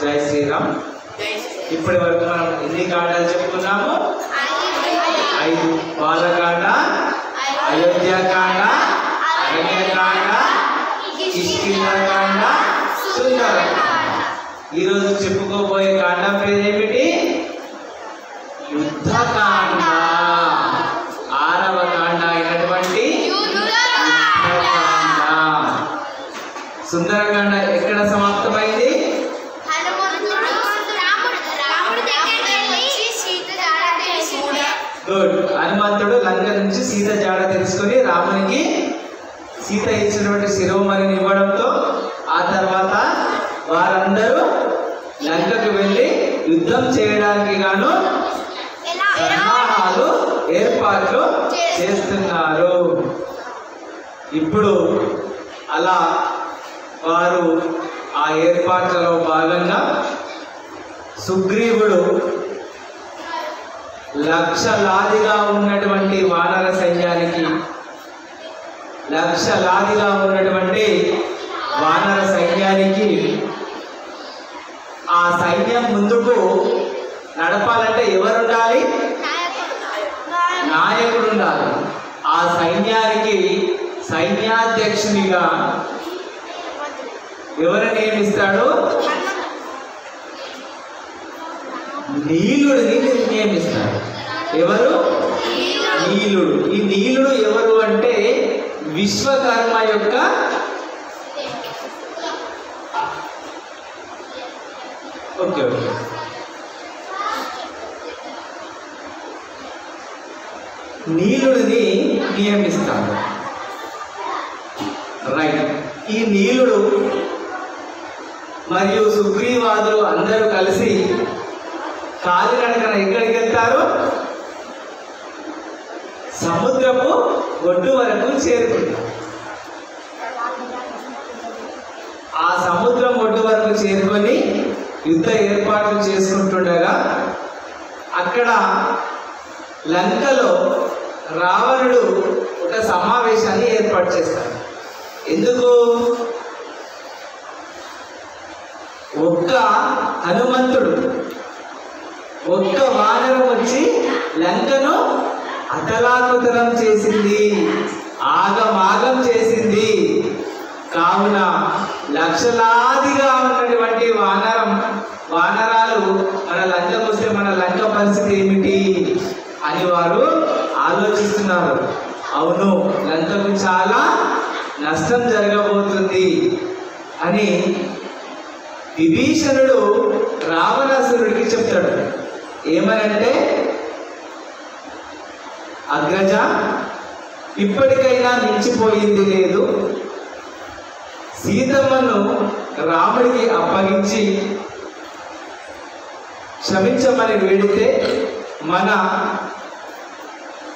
జై శ్రీరామ్. ఇప్పటి వరకు మనం ఎన్ని కాండాలు చెప్పుకున్నాము? 5. బాలకాండ, అయోధ్యకాండ, అరణ్యకాండ, కిష్కింధకాండ, సుందరకాండ. ఈరోజు చెప్పుకోబోయే కాండ పేరేమిటి? యుద్ధకాండ. 6వ కాండ అయినటువంటి యుద్ధకాండ. సుందరకాండ ఎక్కడ సమాప్తమైంది? గుడ్. హనుమంతుడు లంక నుంచి సీత జాడ తెలుసుకొని రామునికి సీత ఇచ్చినటువంటి శిరోమణిని ఇవ్వడంతో ఆ తర్వాత వారందరూ లంకకు వెళ్ళి యుద్ధం చేయడానికి గాను సన్నాహాలు ఏర్పాట్లు చేస్తున్నారు. ఇప్పుడు అలా వారు ఆ ఏర్పాట్లలో భాగంగా సుగ్రీవుడు లక్షలాదిగా ఉన్నటువంటి వానర సైన్యానికి ఆ సైన్యం ముందుకు నడపాలంటే ఎవరు ఉండాలి? నాయకుడు ఉండాలి. ఆ సైన్యానికి సైన్యాధ్యక్షునిగా ఎవరు నియమిస్తాడు? నీలుడిని నియమిస్తాడు. ఎవరు? నీలుడు. ఈ నీలుడు ఎవరు అంటే విశ్వకర్మ యొక్క నీలుడిని నియమిస్తాడు. రైట్. ఈ నీలుడు మరియు సుగ్రీవాదులు అందరూ కలిసి కాలినడకన ఎక్కడికి వెళ్తారు? సముద్రపు ఒడ్డు వరకు చేరుకుంటారు. ఆ సముద్రం ఒడ్డు వరకు చేరుకొని యుద్ధ ఏర్పాట్లు చేసుకుంటుండగా అక్కడ లంకలో రావణుడు ఒక సమావేశాన్ని ఏర్పాటు చేస్తాడు. ఎందుకు? ఒక్క హనుమంతుడు, ఒక్క వానరం వచ్చి లంకను అతలాకుతలం చేసింది, ఆగమాగం చేసింది. కావున లక్షలాదిగా ఉన్నటువంటి వానరాలు మన లంకకు వస్తే మన లంక పరిస్థితి ఏమిటి అని వారు ఆలోచిస్తున్నారు. అవును, లంకకు చాలా నష్టం జరగబోతుంది అని విభీషణుడు రావణాసురుడికి చెప్తాడు. ఏమనంటే, అగ్రజ, ఇప్పటికైనా మించిపోయింది లేదు. సీతమ్మను రాముడికి అప్పగించి క్షమించమని వేడితే మన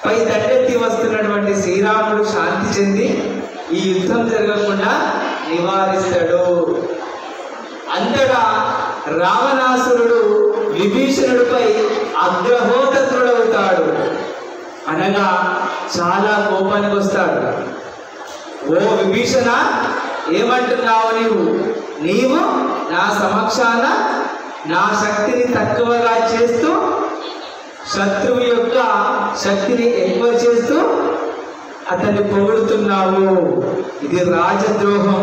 పై దండెత్తి వస్తున్నటువంటి శ్రీరాముడు శాంతి చెంది ఈ యుద్ధం జరగకుండా నివారిస్తాడు. అంతటా రావణాసురుడు విభీషణుడిపై అగ్రహోతత్రుడవుతాడు. అనగా చాలా కోపానికి వస్తాడు. ఓ విభీషణ, ఏమంటున్నావు నీవు నా సమక్షాన నా శక్తిని తక్కువగా చేస్తూ, శత్రువు యొక్క శక్తిని ఎక్కువ చేస్తూ అతన్ని పొగుడుతున్నావు, ఇది రాజద్రోహం.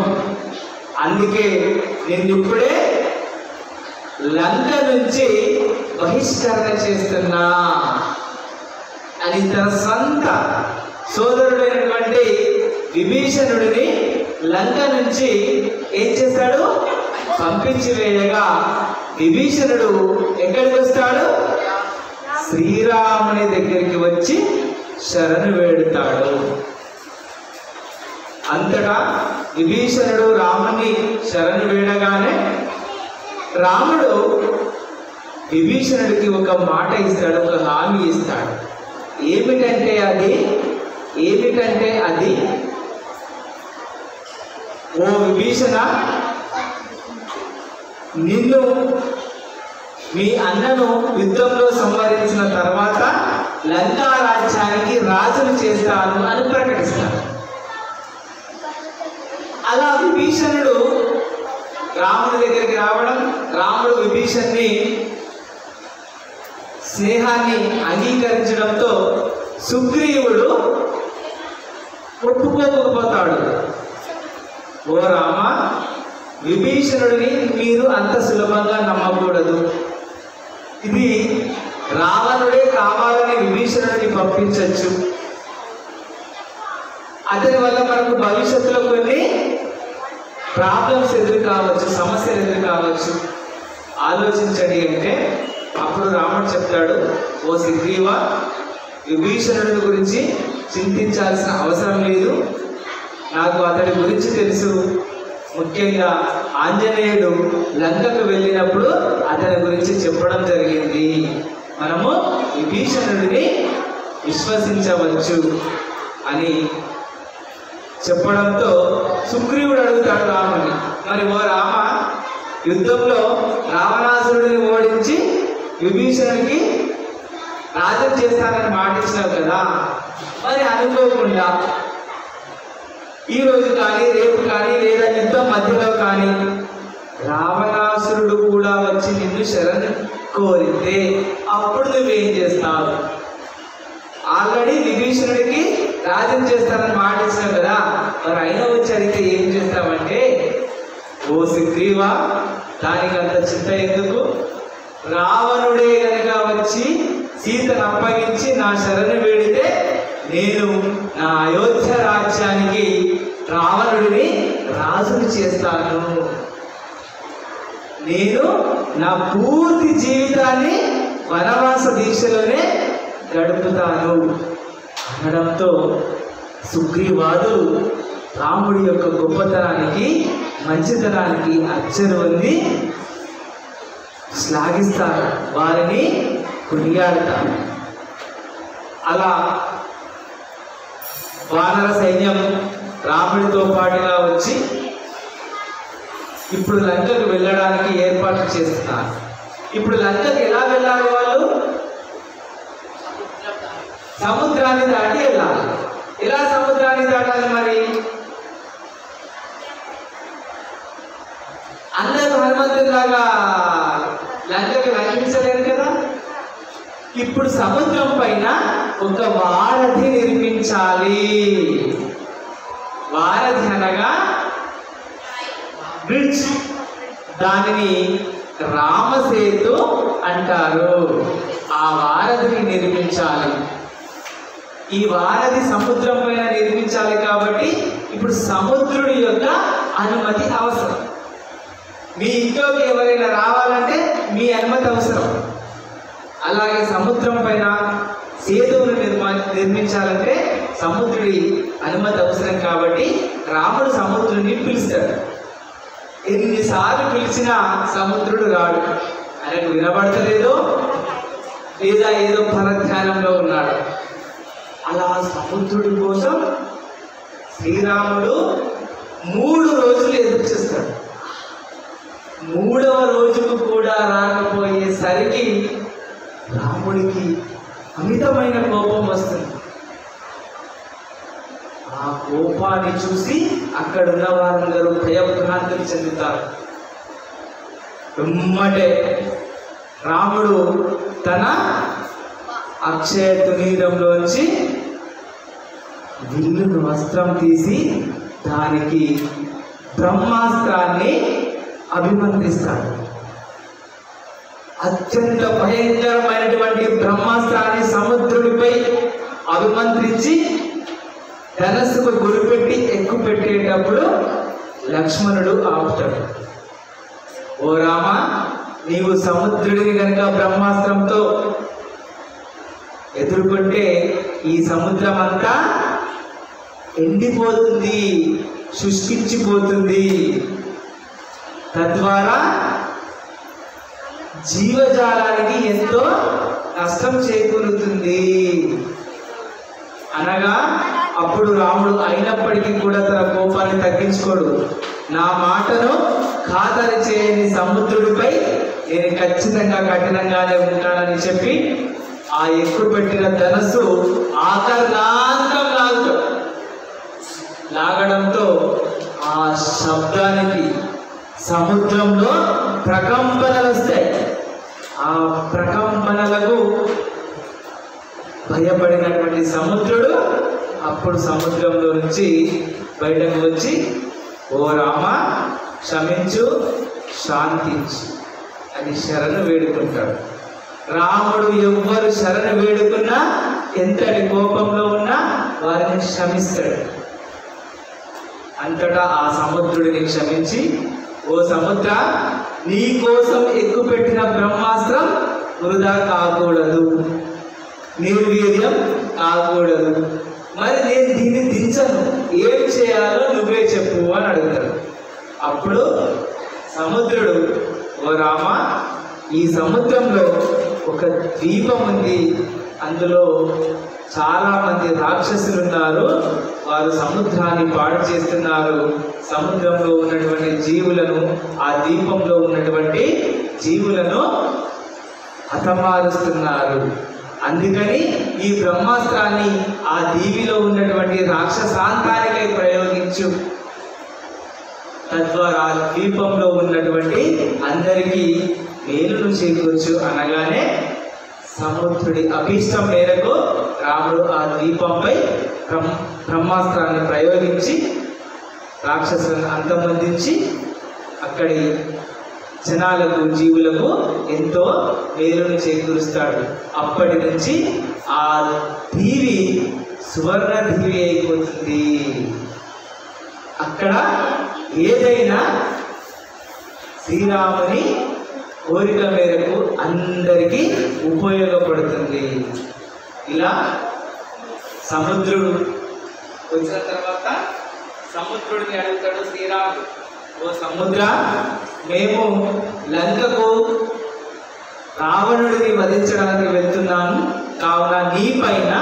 అందుకే నిన్నిప్పుడే లంక నుంచి బహిష్కరణ చేస్తున్నా అని తన సొంత సోదరుడైనటువంటి విభీషణుడిని లంక నుంచి ఏం చేస్తాడు? పంపించి వేయగా విభీషణుడు ఎక్కడికి వస్తాడు? శ్రీరాముని దగ్గరికి వచ్చి శరణు వేడుతాడు. అంతటా విభీషణుడు రాముని శరణు వేడగానే రాముడు విభీషణుడికి ఒక మాట ఇస్తాడు, ఒక హామీ ఇస్తాడు. ఏమిటంటే అది ఓ విభీషణ, నిన్ను మీ అన్నను యుద్ధంలో సంహరించిన తర్వాత లంకా రాజ్యానికి రాజును చేస్తాను అని ప్రకటిస్తాడు. అలా విభీషణుడు రాముడి దగ్గరికి రావడం, రాముడు విభీషణుని స్నేహాన్ని అంగీకరించడంతో సుగ్రీవుడు ఒప్పుకోకపోతాడు. ఓ రామ, విభీషణుడిని మీరు అంత సులభంగా నమ్మకూడదు. ఇది రావణుడే కావాలని విభీషణుడిని పంపించవచ్చు. అతని వల్ల మనకు భవిష్యత్తులో కొన్ని ప్రాబ్లమ్స్ ఎదురు కావచ్చు, సమస్యలు ఎదురు కావచ్చు. ఆలోచించండి అంటే అప్పుడు రాముడు చెప్తాడు, ఓ సుగ్రీవ, విభీషణుడి గురించి చింతించాల్సిన అవసరం లేదు. నాకు అతడి గురించి తెలుసు. ముఖ్యంగా ఆంజనేయుడు లంకకు వెళ్ళినప్పుడు అతని గురించి చెప్పడం జరిగింది. మనము విభీషణుడిని విశ్వసించవచ్చు అని చెప్పడంతో సుగ్రీవుడు అడుగుతాడు రాముని, మరి ఓ రామ, యుద్ధంలో రావణాసురుడిని ఓడించి విభీషణుడికి రాజ్యం చేస్తానని మాటించినావు కదా, మరి అనుకోకుండా ఈరోజు కానీ రేపు కానీ లేదా యుద్ధం మధ్యలో కానీ రావణాసురుడు కూడా వచ్చి నిన్ను శరణు కోరితే అప్పుడు నువ్వేం చేస్తావు? ఆల్రెడీ విభీషణుడికి రాజ్యం చేస్తానని మాటించినావు కదా, మరి అయినా వచ్చి అడిగితే ఏం చేస్తామంటే, ఓ సుగ్రీవా, దానికి అంత చింత ఎందుకు? రావణుడే కనుక వచ్చి సీతను అప్పగించి నా శరణు వేడితే నేను నా అయోధ్య రాజ్యానికి రావణుడిని రాజుని చేస్తాను. నేను నా పూర్తి జీవితాన్ని వనవాస దీక్షలోనే గడుపుతాను అనడంతో సుగ్రీవాదులు రాముడి యొక్క గొప్పతనానికి, మంచితనానికి అచ్చరు ఉంది శ్లాఘిస్తారు, వారిని కొనియాడతారు. అలా వానర సైన్యం రాముడితో పాటుగా వచ్చి ఇప్పుడు లంకకు వెళ్ళడానికి ఏర్పాట్లు చేస్తున్నారు. ఇప్పుడు లంకకు ఎలా వెళ్ళాలి? వాళ్ళు సముద్రాన్ని దాటి వెళ్ళాలి. ఎలా సముద్రాన్ని దాటాలి? మరి అందరూ హనుమంతులాగా లంకకు లంఘించలేరు కదా. ఇప్పుడు సముద్రం పైన ఒక వారధి నిర్మించాలి. వారధి అనగా బ్రిడ్జ్, దానిని రామసేతు అంటారు. ఆ వారధిని నిర్మించాలి. ఈ వారధి సముద్రం పైన నిర్మించాలి కాబట్టి ఇప్పుడు సముద్రుడి యొక్క అనుమతి అవసరం. మీ ఇంట్లోకి ఎవరైనా రావాలంటే మీ అనుమతి అవసరం. అలాగే సముద్రం పైన సేతువును నిర్మించాలంటే సముద్రుడి అనుమతి అవసరం. కాబట్టి రాముడు సముద్రుడిని పిలుస్తాడు. ఎన్నిసార్లు పిలిచినా సముద్రుడు రాడు. ఆయనకు వినబడతలేదో లేదా ఏదో పరధ్యానంలో ఉన్నాడు. అలా సముద్రుడి కోసం శ్రీరాముడు 3 రోజులు ఎదురు చూస్తాడు. 3వ రోజుకు కూడా రాకపోయేసరికి రాముడికి అమితమైన కోపం వస్తుంది. ఆ కోపాన్ని చూసి అక్కడున్న వారందరూ భయభ్రాంతులు చెందుతారు. వెమ్మటే రాముడు తన అక్షయ తునీరంలోంచి విల్లును వస్త్రం తీసి దానికి బ్రహ్మాస్త్రాన్ని అభిమంత్రిస్తాడు. అత్యంత భయంకరమైనటువంటి బ్రహ్మాస్త్రాన్ని సముద్రుడిపై అభిమంత్రించి ధనస్సుకు గురిపెట్టి ఎక్కుపెట్టేటప్పుడు లక్ష్మణుడు ఆపుతాడు. ఓ రామ, నీవు సముద్రుడిని కనుక బ్రహ్మాస్త్రంతో ఎదుర్కొంటే ఈ సముద్రం అంతా ఎండిపోతుంది, శుష్కించిపోతుంది. తద్వారా జీవజాలానికి ఎంతో నష్టం చేకూరుతుంది అనగా, అప్పుడు రాముడు అయినప్పటికీ కూడా తన కోపాన్ని తగ్గించుకోడు. నా మాటను ఖాతరు చేయని సముద్రుడిపై నేను ఖచ్చితంగా కఠినంగానే ఉంటానని చెప్పి ఆ ఎక్కువ పెట్టిన ధనస్సు ఆకర్ణాంతం లాగడంతో ఆ శబ్దానికి సముద్రంలో ప్రకంపనలు వస్తాయి. ఆ ప్రకంపనలకు భయపడినటువంటి సముద్రుడు అప్పుడు సముద్రంలో నుంచి బయటకు వచ్చి, ఓ రామ, క్షమించు, శాంతించు అని శరణు వేడుకుంటాడు. రాముడు ఎవ్వరు శరణు వేడుకున్నా, ఎంతటి కోపంలో ఉన్నా వారిని క్షమిస్తాడు. అంతటా ఆ సముద్రుడిని క్షమించి, ఓ సముద్ర, నీ కోసం ఎక్కుపెట్టిన బ్రహ్మాస్త్రం వృధా కాకూడదు, నిర్వీర్యం కాకూడదు. మరి నేను దీన్ని దించను, ఏం చేయాలో నువ్వే చెప్పు అని అడుగుతాడు. అప్పుడు సముద్రుడు, ఓ రామ, ఈ సముద్రంలో ఒక ద్వీపం ఉంది, అందులో చాలా మంది రాక్షసులు ఉన్నారు, వారు సముద్రాన్ని పాడు చేస్తున్నారు, సముద్రంలో ఉన్నటువంటి జీవులను, ఆ ద్వీపంలో ఉన్నటువంటి జీవులను హతమారుస్తున్నారు. అందుకని ఈ బ్రహ్మాస్త్రాన్ని ఆ దీవిలో ఉన్నటువంటి రాక్షసాంతానికై ప్రయోగించు, తద్వారా ద్వీపంలో ఉన్నటువంటి అందరికీ మేలును చేకూర్చు అనగానే సముద్రుడి అభీష్టం మేరకు రాముడు ఆ ద్వీపంపై బ్రహ్మాస్త్రాన్ని ప్రయోగించి రాక్షసులను అంతమొందించి అక్కడి జనాలకు, జీవులకు ఎంతో మేలును చేకూరుస్తాడు. అప్పటి నుంచి ఆ దీవి సువర్ణ దీవి అయిపోతుంది. అక్కడ ఏదైనా శ్రీరాముని కోరిక మేరకు అందరికీ ఉపయోగపడుతుంది. ఇలా సముద్రుడు వచ్చిన తర్వాత సముద్రుడిని అడుగుతాడు శ్రీరాముడు, ఓ సముద్ర, మేము లంకకు రావణుడిని వధించడానికి వెళ్తున్నాను, కావున నీ పైన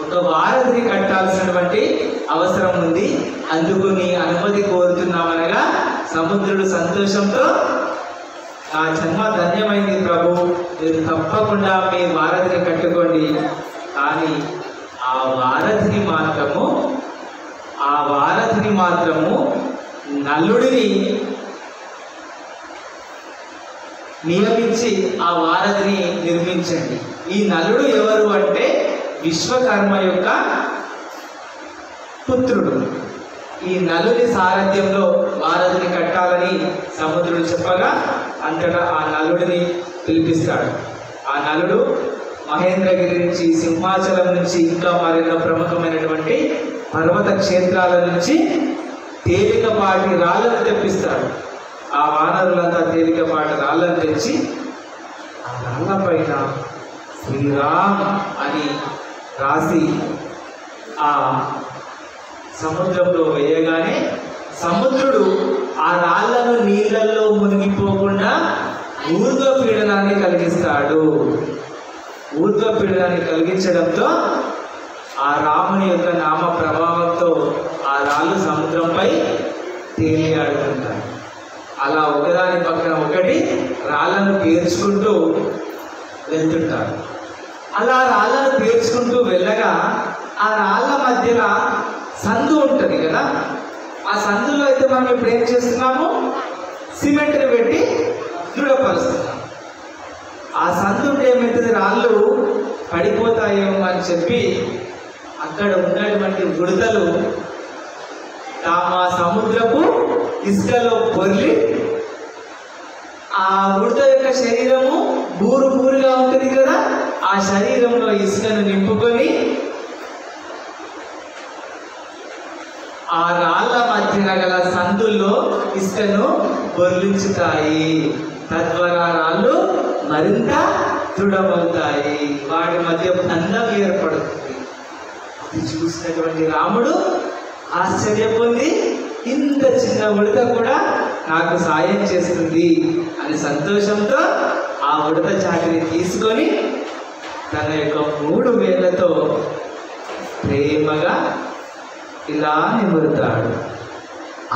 ఒక వారధిని కట్టాల్సినటువంటి అవసరం ఉంది, అందుకు నీ అనుమతి కోరుతున్నామనగా సముద్రుడు సంతోషంతో, ఆ జన్మ ధన్యమైంది ప్రభు, మీరు తప్పకుండా మీ వారధిని కట్టుకోండి, కానీ ఆ వారధిని మాత్రము నలుడిని నియమించి ఆ వారధిని నిర్మించండి. ఈ నలుడు ఎవరు అంటే విశ్వకర్మ యొక్క పుత్రుడు. ఈ నలుని సారథ్యంలో వారధిని కట్టాలని సముద్రుడు చెప్పగా అంతటా ఆ నలుడిని పిలిపిస్తాడు. ఆ నలుడు మహేంద్రగిరి నుంచి, సింహాచలం నుంచి, ఇంకా మరెన్నో ప్రముఖమైనటువంటి పర్వత క్షేత్రాల నుంచి తేలికపాటి రాళ్ళను తెప్పిస్తాడు. ఆ వానరులంతా తేలికపాటి రాళ్ళను తెచ్చి ఆ రాళ్ళ పైన శ్రీరామ్ అని రాసి ఆ సముద్రంలో వేయగానే సముద్రుడు ఆ రాళ్లను నీళ్ళల్లో మునిగిపోకుండా ఊర్ధ్వపీడనాన్ని కలిగిస్తాడు. ఊర్ధ్వపీడనాన్ని కలిగించడంతో ఆ రాముని యొక్క నామ ప్రభావంతో ఆ రాళ్ళు సముద్రంపై తేలియాడుతుంటాయి. అలా ఒకదాని పక్కన ఒకటి రాళ్లను పేర్చుకుంటూ వెళ్తుంటారు. అలా రాళ్లను పేర్చుకుంటూ వెళ్ళగా ఆ రాళ్ళ మధ్యలో సందు ఉంటుంది కదా, ఆ సందులో అయితే మనం ఇప్పుడు ఏం చేస్తున్నాము, సిమెంట్ని పెట్టి దృఢపరుస్తున్నాం. ఆ సందు ఉంటే ఏమవుతుంది, రాళ్ళు పడిపోతాయేమో అని చెప్పి అక్కడ ఉన్నటువంటి ఉడతలు ఆ సముద్రపు ఇసుకలో పొర్లి ఆ ఉడత యొక్క శరీరము బూరు బూరుగా ఉంటుంది కదా, ఆ శరీరంలో ఇసుకను నింపుకొని ఆ రాళ్ళ మధ్యన గల సందుల్లో ఇసుకను బొర్లించుతాయి. తద్వారా రాళ్ళు మరింత దృఢమవుతాయి, వాటి మధ్య బంధం ఏర్పడుతుంది. అది చూసినటువంటి రాముడు ఆశ్చర్య పొంది ఇంత చిన్న ఉడత కూడా నాకు సాయం చేస్తుంది అని సంతోషంతో ఆ ఉడత చాటిని తీసుకొని తన యొక్క 3 వేళ్లతో ప్రేమగా ఇలా నిమురుతాడు.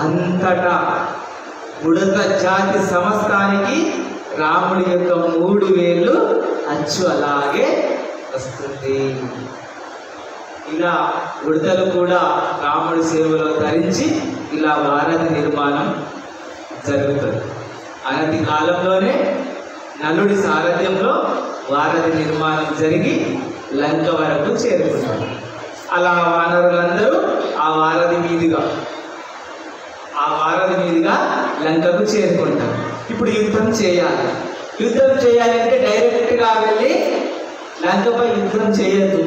అంతటా ఉడత జాతి సమస్తానికి రాముడి యొక్క 3 వేళ్ళు అచ్చు అలాగే వస్తుంది. ఇలా ఉడతలు కూడా రాముడి సేవలో ధరించి ఇలా వారధి నిర్మాణం జరుగుతుంది. అనతి కాలంలోనే నలుడి సారథ్యంలో వారధి నిర్మాణం జరిగి లంక వరకు చేరుకుంటారు. అలా వానరులందరూ ఆ వారధి మీదుగా లంకకు చేరుకుంటారు. ఇప్పుడు యుద్ధం చేయాలి. యుద్ధం చేయాలంటే డైరెక్ట్గా వెళ్ళి లంకపై యుద్ధం చేయొద్దు.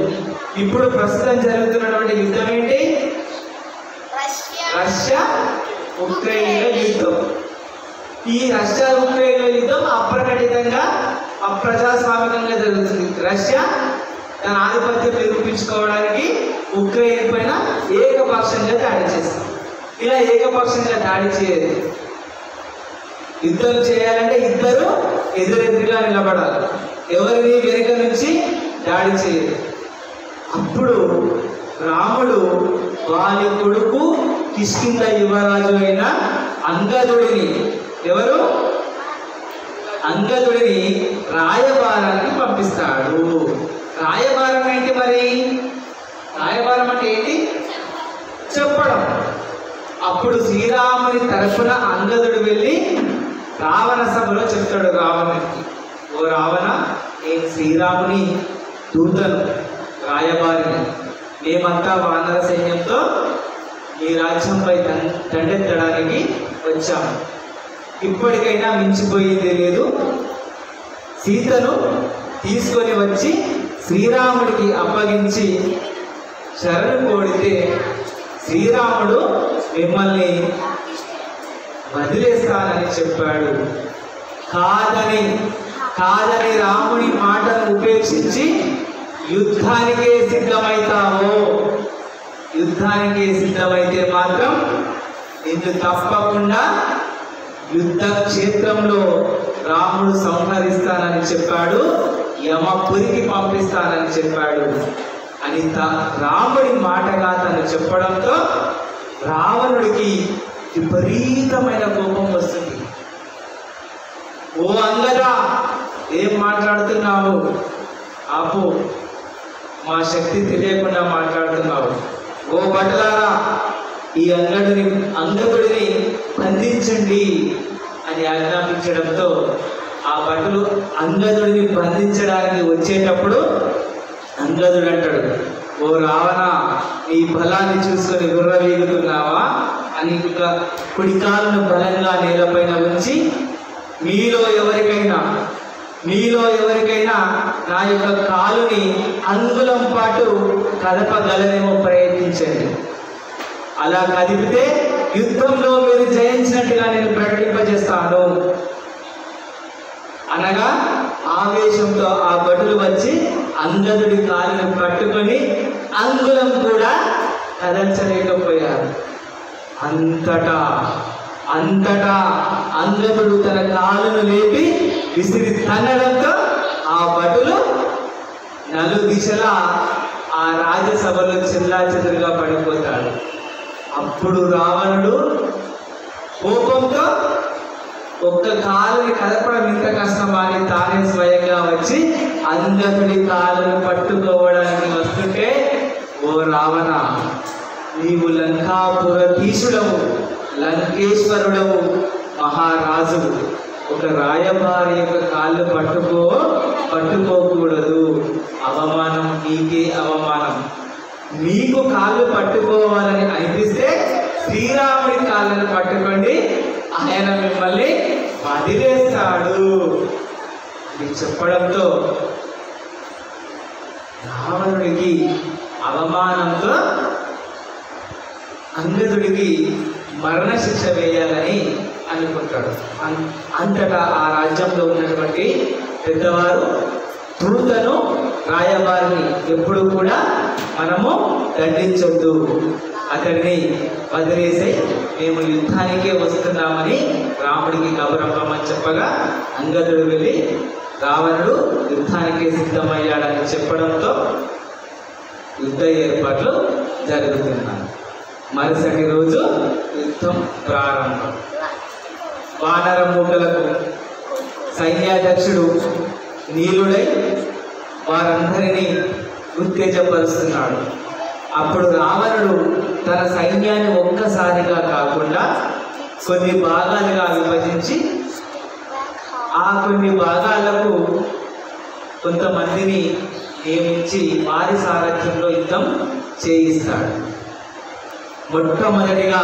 ఇప్పుడు ప్రస్తుతం జరుగుతున్నటువంటి యుద్ధం ఏంటి? రష్యా ఉక్రెయిన్ల యుద్ధం. ఈ రష్యా ఉక్రెయిన్ల యుద్ధం అప్రకటితంగా అప్రజాస్వామికంగా జరుగుతుంది. రష్యా తన ఆధిపత్యం నిరూపించుకోవడానికి ఉక్రెయిన్ పైన ఏకపక్షంగా దాడి చేస్తుంది. ఇలా ఏకపక్షంగా దాడి చేయదు. యుద్ధం చేయాలంటే ఇద్దరు ఎదురెదురుగా నిలబడాలి, ఎవరిని వెనుక నుంచి దాడి చేయదు. అప్పుడు రాముడు వారి కొడుకు కిష్కింధ యువరాజు అయిన అంగదుడిని రాయబారానికి పంపిస్తాడు. రాయబారం ఏంటి మరి? రాయబారం అంటే ఏంటి? చెప్పడం. అప్పుడు శ్రీరాముని తరఫున అంగదుడు వెళ్ళి రావణ సభలో చెప్తాడు రావణునికి, ఓ రావణ, నేను శ్రీరాముని దూతను, రాయబారిని. మేమంతా వానర సైన్యంతో ఈ రాజ్యంపై దండెత్తడానికి వచ్చాము. ఇప్పటికైనా మించిపోయింది లేదు. సీతను తీసుకొని వచ్చి శ్రీరాముడికి అప్పగించి శరణు కోడితే శ్రీరాముడు మిమ్మల్ని వదిలేస్తానని చెప్పాడు. కాదని రాముని మాటను ఉపేక్షించి యుద్ధానికే సిద్ధమైతే మాత్రం నిన్ను తప్పకుండా యుద్ధ క్షేత్రంలో రాముడు సంహరిస్తానని చెప్పాడు, యమపురికి పంపిస్తానని చెప్పాడు అని రాముడి మాటగా తను చెప్పడంతో రావణుడికి విపరీతమైన కోపం వస్తుంది. ఓ అంగదా, ఏం మాట్లాడుతున్నావు? ఆపు, మా శక్తి తెలియకుండా మాట్లాడుతున్నావు. ఓ భటులారా, ఈ అంగదుడిని బంధించండి అని ఆజ్ఞాపించడంతో ఆ భటులు అంగదుడిని బంధించడానికి వచ్చేటప్పుడు అంగదుడు అంటాడు, ఓ రావణ, నీ బలాన్ని చూసుకొని గుర్రవీగుతున్నావా అని కుడికాలను బలంగా నేలపైన ఉంచి మీలో ఎవరికైనా నా యొక్క కాలుని అంగుళం పాటు కదపగలనేమో ప్రయత్నించండి. అలా కదిపితే యుద్ధంలో మీరు జయించినట్టుగా నేను ప్రకటింపజేస్తాను అనగా ఆవేశంతో ఆ భటులు వచ్చి అంగదుడి కాలుని పట్టుకొని అంగుళం కూడా కదల్చలేకపోయారు. అంతటా అంగదుడు తన కాలును లేపి విసిరి తన్నడంతో ఆ భటులు నలుదిశలా ఆ రాజసభలో చెల్లాచెదురుగా పడిపోతాడు. అప్పుడు రావణుడు కోపంతో ఒక్క కాలుని కదపడం ఇంత కష్టమా అని తానే స్వయంగా వచ్చి అంగదుడి కాలును పట్టుకోవడానికి వస్తుంటే, ఓ రావణ, నీవు లంకాపురధీశుడవు, లంకేశ్వరుడవు, మహారాజువు. ఒక రాయబారి యొక్క కాళ్ళు పట్టుకోకూడదు. అవమానం, నీకే అవమానం. మీకు కాళ్ళు పట్టుకోవాలని అనిపిస్తే శ్రీరాముడి కాళ్ళను పట్టుకోండి, ఆయన మిమ్మల్ని వదిలేస్తాడు ఇది చెప్పడంతో రావణుడికి అవమానంతో అంగదుడికి మరణశిక్ష వేయాలని అనుకుంటాడు. అంతటా ఆ రాజ్యంలో ఉన్నటువంటి పెద్దవారు దూతను రాయబారిని ఎప్పుడు కూడా మనము దండించొద్దు, అతడిని వదిలేసి మేము యుద్ధానికే వస్తున్నామని రాముడికి కబురమ్మని చెప్పగా అంగదుడు వెళ్ళి రావణుడు యుద్ధానికే సిద్ధమయ్యాడని చెప్పడంతో యుద్ధ ఏర్పాట్లు జరుగుతున్నాయి. మరుసటి రోజు యుద్ధం ప్రారంభం. వానర మూకలకు సైన్యాధ్యక్షుడు నీలుడై వారందరినీ ఉత్తేజపరుస్తున్నాడు. అప్పుడు రావణుడు తన సైన్యాన్ని ఒక్కసారిగా కాకుండా కొన్ని భాగాలుగా విభజించి ఆ కొన్ని భాగాలకు కొంతమందిని నియమించి వారి సారథ్యంలో యుద్ధం చేయిస్తాడు. మొట్టమొదటిగా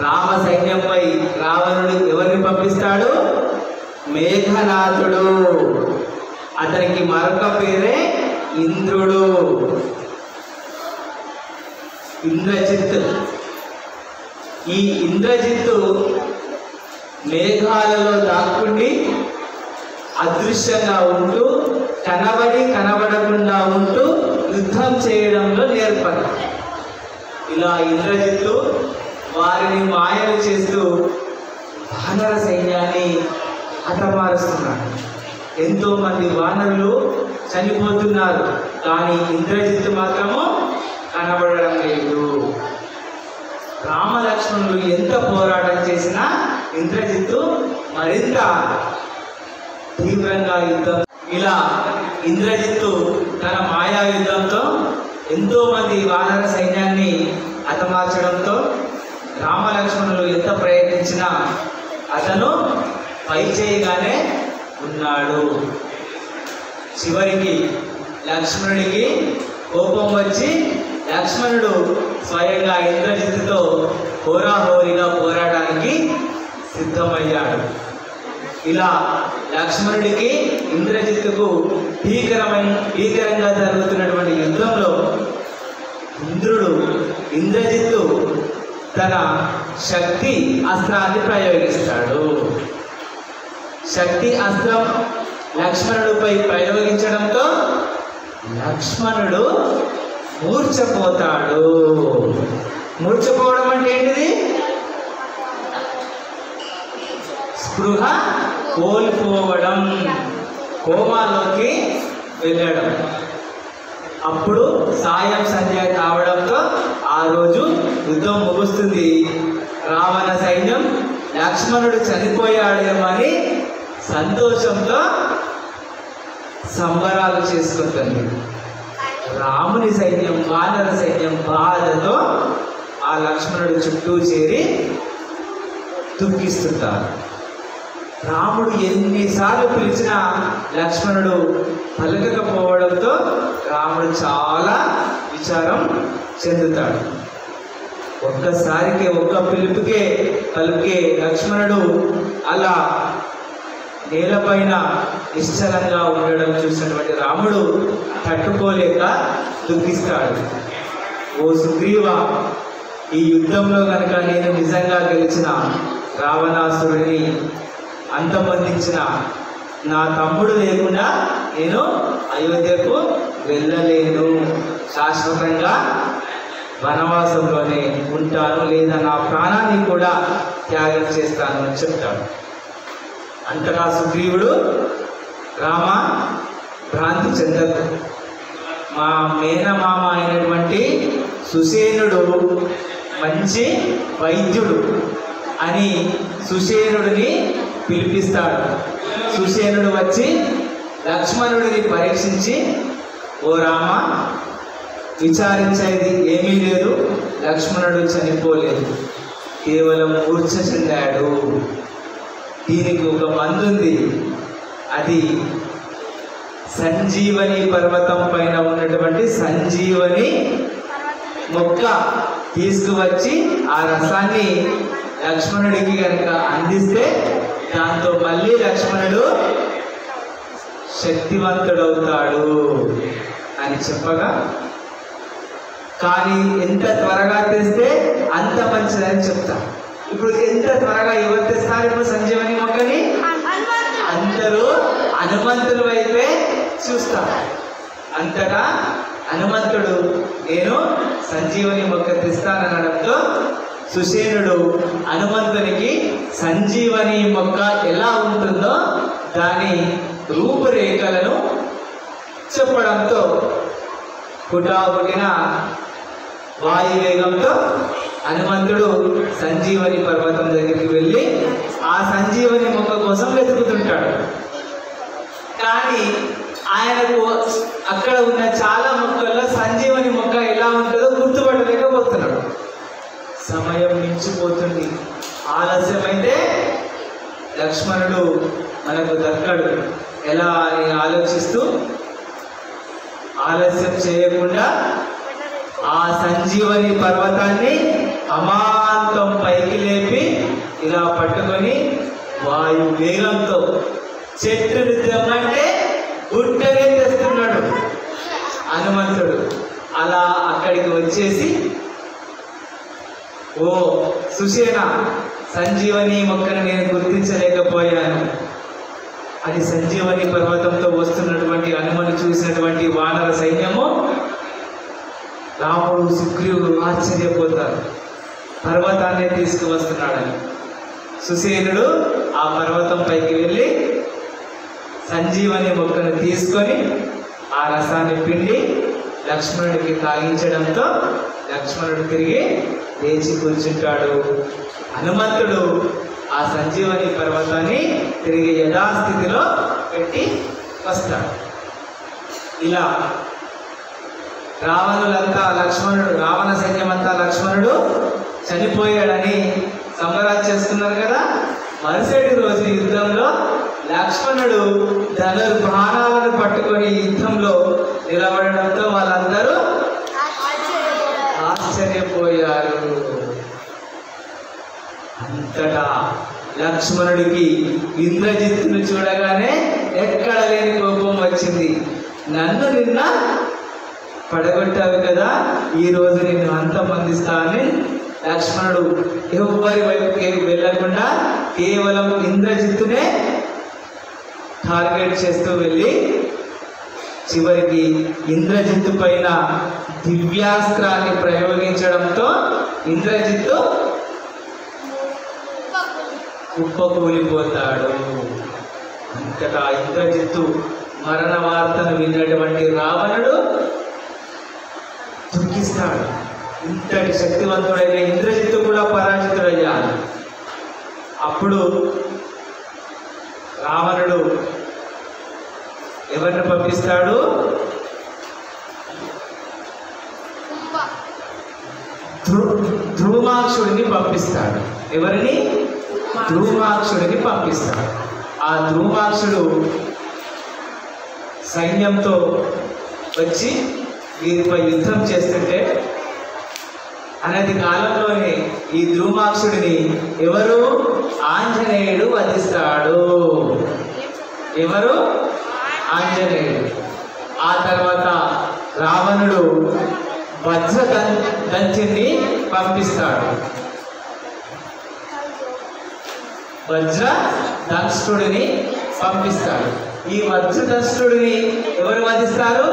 రామ సైన్యంపై రావణుడు ఎవరిని పంపిస్తాడు? మేఘనాథుడు. అతనికి మరొక పేరే ఇంద్రుడు, ఇంద్రజిత్. ఈ ఇంద్రజిత్తు మేఘాలలో దాక్కుండి అదృశ్యంగా ఉంటూ కనబడకుండా ఉంటూ యుద్ధం చేయడంలో నేర్పడు. ఇలా ఇంద్రజిత్తు వారిని మాయలు చేస్తూ వానర సైన్యాన్ని హతమారుస్తున్నాడు. ఎంతో మంది వానరులు చనిపోతున్నారు, కానీ ఇంద్రజిత్తు మాత్రము కనబడడం లేదు. రామలక్ష్మణులు ఎంత పోరాటం చేసినా ఇంద్రజిత్తు మరింత తీవ్రంగా యుద్ధం. ఇలా ఇంద్రజిత్తు తన మాయా యుద్ధంతో ఎంతో మంది వానర సైన్యాన్ని హతమార్చడంతో రామలక్ష్మణులు ఎంత ప్రయత్నించినా అతను పై చేయగానే ఉన్నాడు. చివరికి లక్ష్మణుడికి కోపం వచ్చి లక్ష్మణుడు స్వయంగా ఇంద్రజిత్తుతో హోరాహోరీగా పోరాటానికి సిద్ధమయ్యాడు. ఇలా లక్ష్మణుడికి ఇంద్రజిత్తుకు భీకరంగా జరుగుతున్నటువంటి యుద్ధంలో ఇంద్రజిత్తు తన శక్తి అస్త్రాన్ని ప్రయోగిస్తాడు. శక్తి అస్త్రం లక్ష్మణుడిపై ప్రయోగించడంతో లక్ష్మణుడు మూర్ఛపోతాడు. మూర్ఛపోవడం అంటే ఏంటిది? స్పృహ కోల్పోవడం, కోమాలోకి వెళ్ళడం. అప్పుడు సాయం సంధ్య కావడంతో ఆ రోజు యుద్ధం ముగుస్తుంది. రావణ సైన్యం లక్ష్మణుడు చనిపోయాడేమని సంతోషంతో సంబరాలు చేసుకుంటుంది. రాముని సైన్యం, వానర సైన్యం బాధతో ఆ లక్ష్మణుడు చుట్టూ చేరి దుఃఖిస్తుంటారు. రాముడు ఎన్నిసార్లు పిలిచినా లక్ష్మణుడు పలకకపోవడంతో రాముడు చాలా విచారం చెందుతాడు. ఒక్కసారికి ఒక్క పిలుపుకే పలికే లక్ష్మణుడు అలా నేలపైన నిశ్చలంగా ఉండడం చూసినటువంటి రాముడు తట్టుకోలేక దుఃఖిస్తాడు. ఓ సుగ్రీవ, ఈ యుద్ధంలో కనుక నేను నిజంగా గెలిచిన రావణాసురుడిని అంతమొందించిన నా తమ్ముడు లేకుండా నేను అయోధ్యకు వెళ్ళలేను, శాశ్వతంగా వనవాసంలోనే ఉంటాను, లేదా నా ప్రాణాన్ని కూడా త్యాగం చేస్తాను అని చెప్తాడు. అంతటా సుగ్రీవుడు, రామ భ్రాంతి చెందదు, మా మేనమామ అయినటువంటి సుసేనుడు మంచి వైద్యుడు అని సుసేనుడిని పిలిపిస్తాడు. సుసేనుడు వచ్చి లక్ష్మణుడిని పరీక్షించి, ఓ రామ, విచారించేది ఏమీ లేదు, లక్ష్మణుడు చనిపోలేదు, కేవలం మూర్ఛ చెందాడు, దీనికి ఒక మందుంది, అది సంజీవని పర్వతం పైన ఉన్నటువంటి సంజీవని మొక్క తీసుకువచ్చి ఆ రసాన్ని లక్ష్మణుడికి కనుక అందిస్తే దాంతో మళ్ళీ లక్ష్మణుడు శక్తివంతుడవుతాడు అని చెప్పగా, కానీ ఎంత త్వరగా తెస్తే అంత మంచిదని చెప్తా. ఇప్పుడు ఎంత త్వరగా ఎవరు తెస్తారు? ఇప్పుడు సంజీవని మొక్కని అందరూ హనుమంతుడి వైపే చూస్తారు. అంతటా హనుమంతుడు నేను సంజీవని మొక్క తెస్తాననడంతో సుషేనుడు హనుమంతునికి సంజీవని మొక్క ఎలా ఉంటుందో దాని రూపురేఖలను చెప్పడంతో పుట్టిన వాయువేగంతో హనుమంతుడు సంజీవని పర్వతం దగ్గరికి వెళ్ళి ఆ సంజీవని మొక్క కోసం వెతుకుతుంటాడు. కానీ ఆయనకు అక్కడ ఉన్న చాలా మొక్కల్లో సంజీవని మొక్క ఎలా ఉంటుందో గుర్తుపట్టలేకపోతున్నాడు. సమయం మించిపోతుంది. ఆలస్యమైతే లక్ష్మణుడు మనకు దక్కడు ఎలా అని ఆలోచిస్తూ ఆలస్యం చేయకుండా ఆ సంజీవని పర్వతాన్ని అమాంతం పైకి లేపి ఇలా పట్టుకొని వాయు వేగంతో చెట్టుని తెమ్మంటే గుట్టనే తెస్తున్నాడు హనుమంతుడు. అలా అక్కడికి వచ్చేసి, ఓ సుషేణ, సంజీవని మొక్కను నేను గుర్తించలేకపోయాను. అది సంజీవని పర్వతంతో వస్తున్నటువంటి హనుమను చూసినటువంటి వానర సైన్యము రాముడు సుగ్రీవుడు ఆశ్చర్యపోతారు. పర్వతాన్ని తీసుకువస్తున్నాడని. సుసేనుడు ఆ పర్వతం పైకి వెళ్ళి సంజీవని మొక్కను తీసుకొని ఆ రసాన్ని పిండి లక్ష్మణుడికి తాగించడంతో లక్ష్మణుడు తిరిగి లేచి కూర్చుంటాడు. హనుమంతుడు ఆ సంజీవని పర్వతాన్ని తిరిగి యథాస్థితిలో పెట్టి వస్తాడు. ఇలా రావణ సైన్యమంతా లక్ష్మణుడు చనిపోయాడని సంబరాలు చేసుకున్నారు కదా. మరుసటి రోజు యుద్ధంలో లక్ష్మణుడు ధనుర్బాణాలను పట్టుకొని యుద్ధంలో నిలబడడంతో వాళ్ళందరూ ఆశ్చర్యపోయారు. అంతటా లక్ష్మణుడికి ఇంద్రజిత్తును చూడగానే ఎక్కడ లేని కోపం వచ్చింది. నన్ను నిన్న పడగొట్టావు కదా, ఈరోజు నిన్ను అంతమందిస్తా అని లక్ష్మణుడు ఎవరి వైపుకి వెళ్ళకుండా కేవలం ఇంద్రజిత్తునే టార్గెట్ చేస్తూ వెళ్ళి చివరికి ఇంద్రజిత్తు పైన దివ్యాస్త్రాన్ని ప్రయోగించడంతో ఇంద్రజిత్తు కుప్పకూలిపోతాడు. అంతటా ఇంద్రజిత్తు మరణ వార్తను విన్నటువంటి రావణుడు దుఃఖిస్తాడు. ఇంతటి శక్తివంతుడైన ఇంద్రజిత్తు కూడా పరాజితుడయ్యాడు. అప్పుడు రావణుడు ఎవరిని పంపిస్తాడు? ధ్రుమాక్షుడిని పంపిస్తాడు. ఎవరిని? ధ్రుమాక్షుడిని పంపిస్తాడు. ఆ ధ్రుమాక్షుడు సైన్యంతో వచ్చి వీరిపై యుద్ధం చేస్తుంటే అనేది కాలంలోనే ఈ ధ్రుమాక్షుడిని ఎవరు? ఆంజనేయుడు వధిస్తాడు. ఎవరు? ఆంజనేయుడు. ఆ తర్వాత రావణుడు వజ్రదంచుని పంపిస్తాడు. వజ్రదంష్టుడిని పంపిస్తాడు. ఈ వజ్రదంష్టుడిని ఎవరు వధిస్తారు?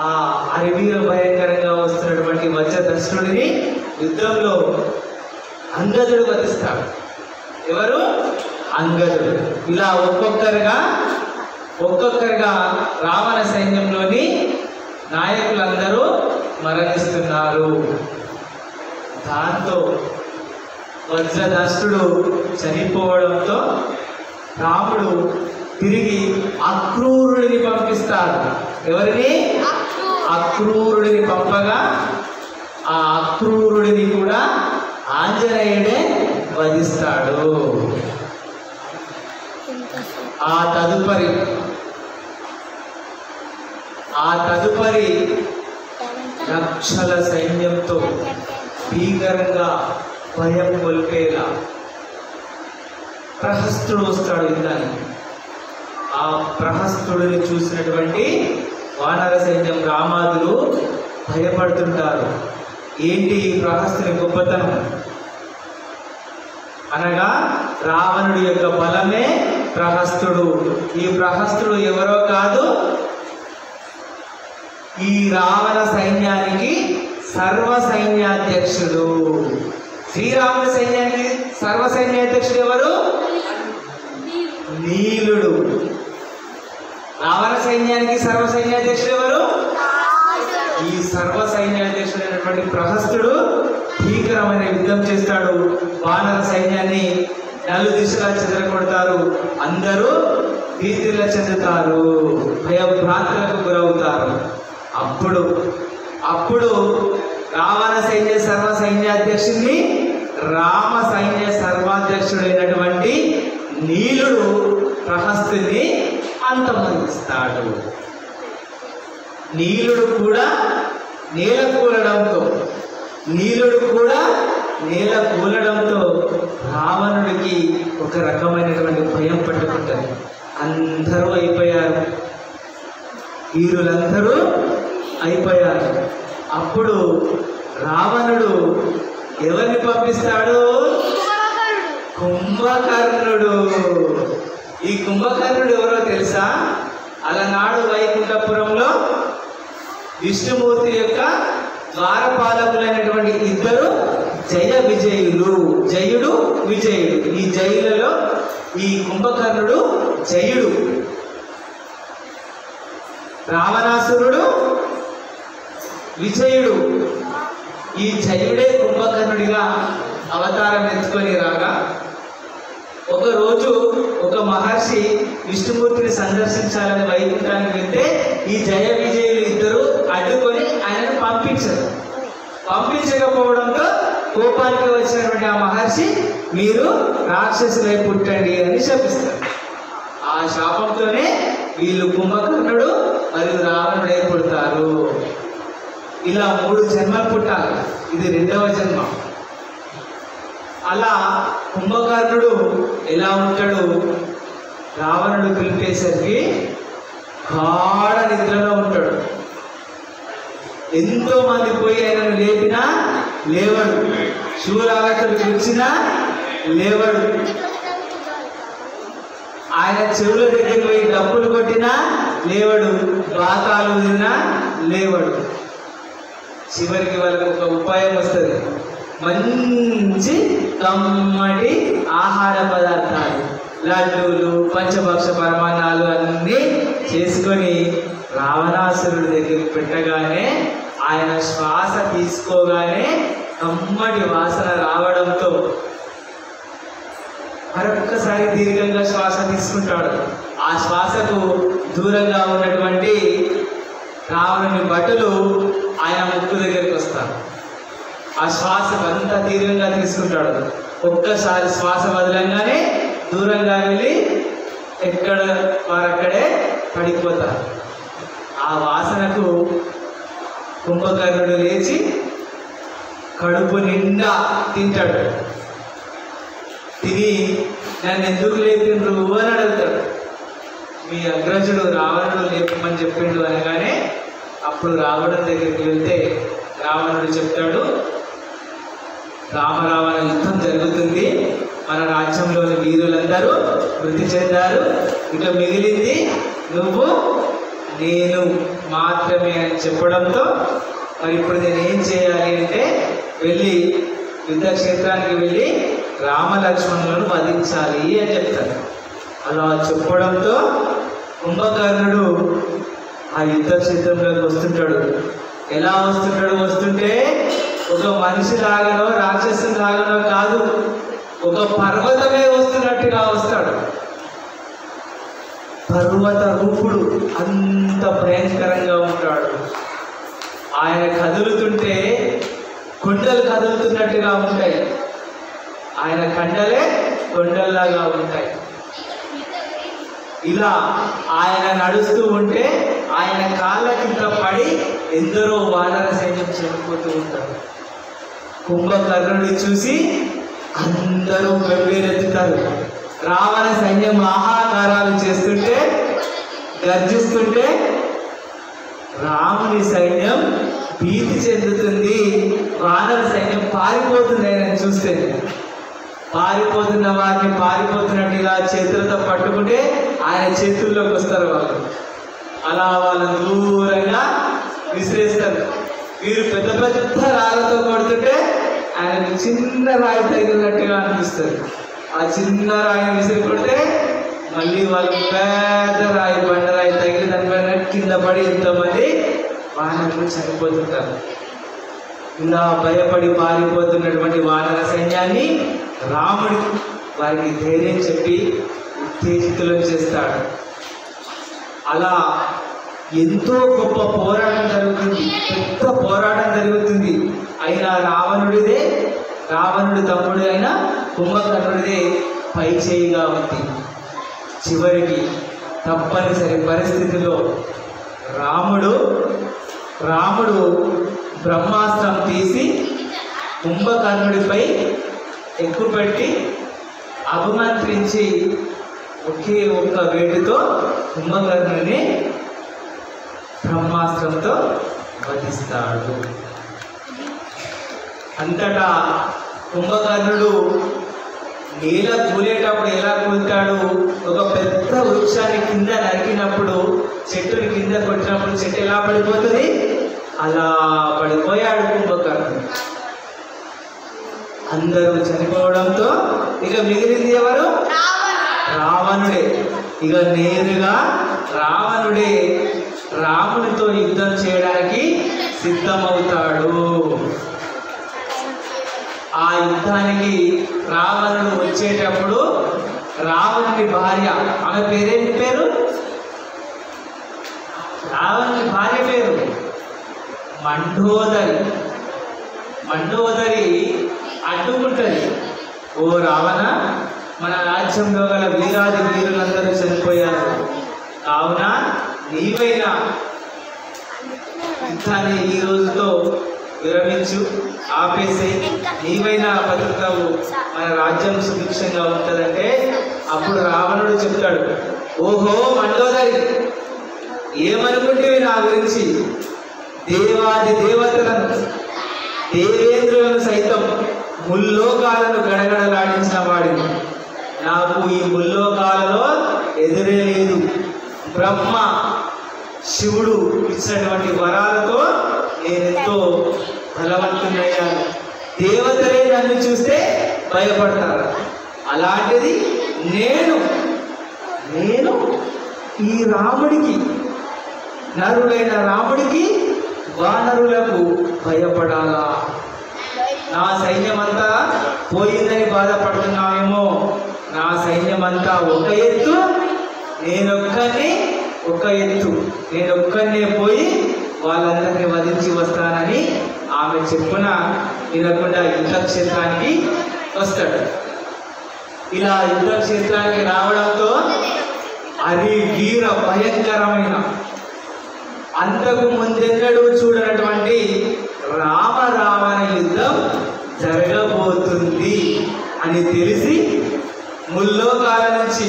ఆ అరివీర భయంకరంగా వస్తున్నటువంటి వజ్రదంష్టుడిని యుద్ధంలో అంగదుడు వధిస్తాడు. ఎవరు? అంగదుడు. ఇలా ఒక్కొక్కరుగా రావణ సైన్యంలోని నాయకులందరూ మరణిస్తున్నారు. దాంతో వజ్రదష్టుడు చనిపోవడంతో రాముడు తిరిగి అక్రూరుడిని పంపిస్తాడు. ఎవరిని? అక్రూరుడిని పంపగా ఆ అక్రూరుడిని కూడా ఆంజనేయుడే వధిస్తాడు. ఆ తదుపరి లక్షల సైన్యంతో భీకరంగా భయం కొల్పేలా ప్రహస్తుడు వస్తాడు యుద్ధానికి. ఆ ప్రహస్తుడిని చూసినటువంటి వానర సైన్యం రామాదులు భయపడుతుంటారు. ఏంటి ఈ ప్రహస్తుని గొప్పతనం అనగా రావణుడి యొక్క బలమే ప్రహస్తుడు. ఈ ప్రహస్తుడు ఎవరో కాదు, ఈ రావణ సైన్యానికి సర్వ సైన్యాధ్యక్షుడు. శ్రీరాముడి సైన్యానికి సర్వ సైన్యాధ్యక్షుడు ఎవరు? నీలుడు. రావణ సైన్యానికి సర్వ సైన్యాధ్యక్షుడు ఎవరు? ఈ సర్వ సైన్యాధ్యక్షుడు అయినటువంటి ప్రహస్తుడు భీకరమైన యుద్ధం చేస్తాడు. వానర సైన్యాన్ని నలుదిశలా చెదరగొడతారు. అందరూ భీతిల చెందుతారు, భయభ్రాంతులకు గురవుతారు. అప్పుడు రావణ సైన్య సర్వ సైన్యాధ్యక్షుడిని రామ సైన్య సర్వాధ్యక్షుడైనటువంటి నీలుడు ప్రహస్తుని అంతమొందిస్తాడు. నీలుడు కూడా నేల కూలడంతో రావణుడికి ఒక రకమైనటువంటి భయం పట్టుకుంటుంది. అందరూ అయిపోయారు, వీరులందరూ అయిపోయారు. అప్పుడు రావణుడు ఎవరిని పంపిస్తాడు? కుంభకర్ణుడు. ఈ కుంభకర్ణుడు ఎవరో తెలుసా? అలనాడు వైకుంఠపురంలో విష్ణుమూర్తి యొక్క ద్వారపాలకులైనటువంటి ఇద్దరు జయ విజయులు, జయుడు విజయుడు. ఈ జయులలో ఈ కుంభకర్ణుడు జయుడు. రావణాసురుడు విజయుడు. ఈ జయుడే కుంభకర్ణుడిగా అవతారం ఎత్తుకొని రాగా ఒకరోజు ఒక మహర్షి విష్ణుమూర్తిని సందర్శించాలని వైకుంఠానికి వెళ్తే ఈ జయ విజయులు ఇద్దరు అడ్డుకొని ఆయనను పంపించకపోవడంతో కోపానికి వచ్చినటువంటి ఆ మహర్షి మీరు రాక్షసులై పుట్టండి అని శపిస్తారు. ఆ శాపంతోనే వీళ్ళు కుంభకర్ణుడు మరియు రావణుడై పుడతారు. ఇలా 3 జన్మలు పుట్టాలి, ఇది 2వ జన్మ. అలా కుంభకర్ణుడు ఎలా ఉంటాడు? రావణుడు పిలిపేసరికి గాఢ నిద్రలో ఉంటాడు. ఎంతో మంది పోయి ఆయనను లేపినా లేవడు, శూరాగతులు పిలిచినా లేవడు, ఆయన చెవుల దగ్గర పోయి డప్పులు కొట్టినా లేవడు, బాకాలు తిన్నా లేవడు. చివరికి వాళ్ళకి ఒక ఉపాయం వస్తుంది. మంచి కమ్మటి ఆహార పదార్థాలు, లడ్డూలు, పంచభక్ష పరమాన్నాలు అన్నీ చేసుకొని రావణాసురుడి దగ్గరికి పెట్టగానే ఆయన శ్వాస తీసుకోగానే కమ్మటి వాసన రావడంతో మరొక్కసారి దీర్ఘంగా శ్వాస తీసుకుంటాడు. ఆ శ్వాసకు దూరంగా ఉన్నటువంటి రావణుని భటులు ఆయన ముక్కు దగ్గరికి వస్తారు. ఆ శ్వాస అంతా దీర్ఘంగా తీసుకుంటాడు. ఒక్కసారి శ్వాస వదలంగానే దూరంగా వెళ్ళి ఎక్కడ వారక్కడే పడిపోతారు. ఆ వాసనకు కుంభకర్ణుడు లేచి కడుపు నిండా తింటాడు. తిని నన్ను ఎందుకు లేపిండ్రు అని అడుగుతాడు. మీ అగ్రజుడు రావణుడు లేపమని చెప్పిండు అనగానే అప్పుడు రావణుడి దగ్గరికి వెళ్తే రావణుడు చెప్తాడు, రామరావణ యుద్ధం జరుగుతుంది, మన రాజ్యంలోని వీరులందరూ మృతి చెందారు, ఇక మిగిలింది నువ్వు నేను మాత్రమే అని చెప్పడంతో మరి ఇప్పుడు నేనేం చేయాలి అంటే వెళ్ళి యుద్ధక్షేత్రానికి వెళ్ళి రామలక్ష్మణులను వధించాలి అని చెప్తాడు. అలా చెప్పడంతో కుంభకర్ణుడు ఆ యుద్ధక్షేత్రంలోకి వస్తుంటాడు. ఎలా వస్తుంటే ఒక మనిషి లాగానో రాక్షసుని లాగానో కాదు, ఒక పర్వతమే వస్తున్నట్టుగా వస్తాడు. పర్వత రూపుడు, అంత భయంకరంగా ఉంటాడు. ఆయన కదులుతుంటే కొండలు కదులుతున్నట్టుగా ఉంటాయి, ఆయన కండలే కొండల్లాగా ఉంటాయి. ఇలా ఆయన నడుస్తూ ఉంటే ఆయన కాళ్ళ కింద పడి ఎందరో వానర సైన్యం చనిపోతూ ఉంటారు. కుంభకర్ణుడిని చూసి అందరూ వెవ్వేరెత్తుతారు. రావణ సైన్యం ఆహాకారాలు చేస్తుంటే, గర్జిస్తుంటే రాముని సైన్యం భీతి చెందుతుంది. వానర సైన్యం పారిపోతుంది. ఆయన చూస్తే పారిపోతున్న వారిని పారిపోతున్నట్టు ఇలా చేతులతో పట్టుకుంటే ఆయన చేతుల్లోకి వస్తారు. వాళ్ళు అలా వాళ్ళని దూరంగా విసిరేస్తారు. వీరు పెద్ద పెద్ద రాళ్ళతో కొడుతుంటే ఆయనకు చిన్న రాయి తగిలినట్టుగా అనిపిస్తుంది. ఆ చిన్న రాయిని విసిరి కొడితే మళ్ళీ వాళ్ళు పెద్ద రాయి బండరాయి తగిలి దానిపైన కింద పడి ఎంతోమంది వానరులు చనిపోతుంటారు. ఇలా భయపడి పారిపోతున్నటువంటి వానర సైన్యాన్ని రాముడు వారికి ధైర్యం చెప్పి ఉత్తేజితులను చేస్తాడు. అలా ఎంతో గొప్ప పోరాటం జరుగుతుంది. పెద్ద పోరాటం జరుగుతుంది. అయినా రావణుడి తమ్ముడు అయిన కుంభకర్ణుడిదే పై చేయిగా ఉంది. చివరికి తప్పనిసరి పరిస్థితిలో రాముడు బ్రహ్మాస్త్రం తీసి కుంభకర్ణుడిపై ఎక్కుపెట్టి అభిమంత్రించి ఒకే ఒక్క వేటుతో కుంభకర్ణుడిని బ్రహ్మాస్త్రంతో వధిస్తాడు. అంతటా కుంభకర్ణుడు నేల కూలేటప్పుడు ఎలా కూలుతాడు? ఒక పెద్ద వృక్షాన్ని కింద నరికినప్పుడు, చెట్టుని కింద కొట్టినప్పుడు చెట్టు ఎలా పడిపోతుంది? అలా పడిపోయాడు కుంభకర్ణుడు. అందరూ చనిపోవడంతో ఇక మిగిలింది ఎవరు? రావణుడే. ఇక నేరుగా రావణుడే రామునితో యుద్ధం చేయడానికి సిద్ధమవుతాడు. ఆ యుద్ధానికి రావణుడు వచ్చేటప్పుడు రావణుని భార్య, ఆమె పేరేంటి పేరు? రావణుని భార్య పేరు మండోదరి అడ్డుకుంటది. ఓ రావణ, మన రాజ్యంలో గల వీరాది వీరులందరూ చనిపోయారు. కావున నీవైనా యుద్ధాన్ని ఈ రోజుతో విరమించు, ఆపేసి నీవైనా బతుకుతావు, మన రాజ్యం సుభిక్షంగా ఉంటుందంటే అప్పుడు రావణుడు చెప్తాడు, ఓహో మండోదరి, ఏమనుకుంటేవి నా గురించి? దేవాది దేవతలను, దేవేంద్రులను సైతం ముల్లోకాలను గడగడలాడించిన వాడిని. నాకు ఈ ముల్లోకాలలో ఎదురే లేదు. బ్రహ్మ శివుడు ఇచ్చినటువంటి వరాలతో నేనెంతో బలవంతుడయ్యాను. దేవతలే నన్ను చూస్తే భయపడతారు. అలాంటిది నేను ఈ రాముడికి, నరుడైన రాముడికి వానరులకు భయపడాలా? నా సైన్యమంతా పోయిందని బాధపడుతున్నామేమో. నా సైన్యమంతా ఒక ఎత్తు, నేనొక్కనే పోయి వాళ్ళందరినీ వధించి వస్తానని ఆమె చెప్పున వినకుండా యుద్ధక్షేత్రానికి వస్తాడు. ఇలా యుద్ధక్షేత్రానికి రావడంతో అది వీర భయంకరమైన, అంతకు ముందెన్నడూ చూడనటువంటి రావణ యుద్ధం జరగబోతుంది అని తెలిసి ముల్లోకాల నుంచి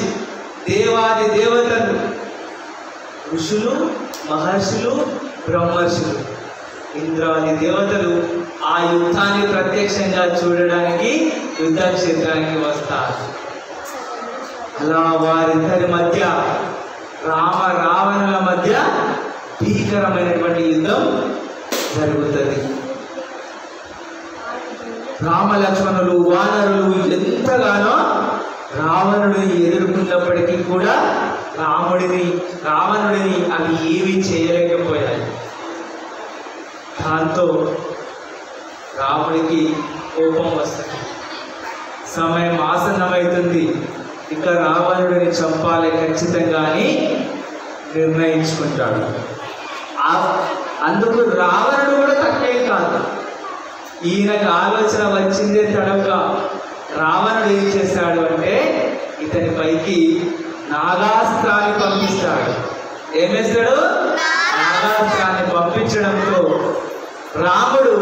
దేవాది దేవతలు, ఋషులు, మహర్షులు, బ్రహ్మర్షులు, ఇంద్రాది దేవతలు ఆ యుద్ధాన్ని ప్రత్యక్షంగా చూడడానికి యుద్ధక్షేత్రానికి వస్తారు. అలా వారిద్దరి మధ్య, రావణుల మధ్య భీకరమైనటువంటి యుద్ధం జరుగుతుంది. రామలక్ష్మణులు, వానరులు ఎంతగానో రావణుడిని ఎదుర్కొన్నప్పటికీ కూడా రావణుడిని అవి ఏమీ చేయలేకపోయాయి. దాంతో రాముడికి కోపం వస్తుంది. సమయం ఆసన్నమవుతుంది, ఇక రావణుడిని చంపాలి ఖచ్చితంగా అని నిర్ణయించుకుంటాడు. అందుకు రావణుడు కూడా తక్కువే కాదు. ఈయనకు ఆలోచన వచ్చిందే తడవుగా రావణుడు ఏం చేశాడు అంటే, ఇతని పైకి నాగాస్త్రాన్ని ఏమేస్తాడు? నాగాస్త్రాన్ని పంపించడంతో రాముడు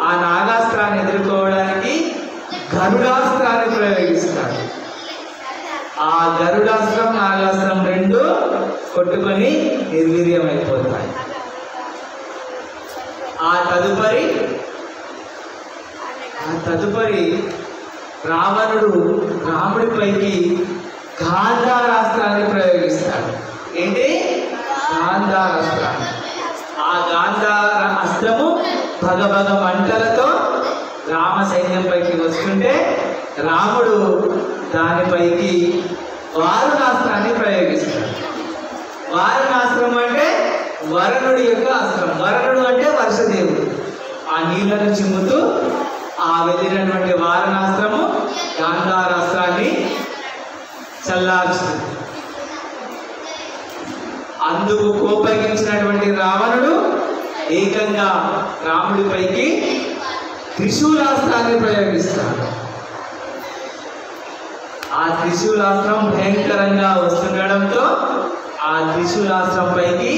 ఆ నాగాస్త్రాన్ని ఎదుర్కోవడానికి గరుడాస్త్రాన్ని ప్రయోగిస్తాడు. ఆ గరుడాస్త్రం నాగాస్త్రం రెండు కొట్టుకొని నిర్వీర్యమైపోతాయి. ఆ తదుపరి రావణుడు రాముడిపైకి గాంధారాస్త్రాన్ని ప్రయోగిస్తాడు. ఏంటి? గాంధారాస్త్రాన్ని. ఆ గాంధార అస్త్రము భగభగ మంటలతో రామ సైన్యంపైకి వస్తుంటే రాముడు దానిపైకి వారుణాస్త్రాన్ని ప్రయోగిస్తాడు. వారుణాస్త్రం అంటే వరుణుడి యొక్క అస్త్రం. వరుణుడు అంటే వర్షదేవుడు. ఆ నీళ్లను చిమ్ముతూ ఆ వెళ్ళినటువంటి వారుణాస్త్రము గాంధారాస్త్రాన్ని చల్లార్చుతుంది. అందుకు కోపగించినటువంటి రావణుడు ఏకంగా రాముడిపైకి త్రిశూలాస్త్రాన్ని ప్రయోగిస్తాడు. ఆ త్రిశూలాస్త్రం భయంకరంగా వస్తుండడంతో ఆ త్రిశూలాస్త్రం పైకి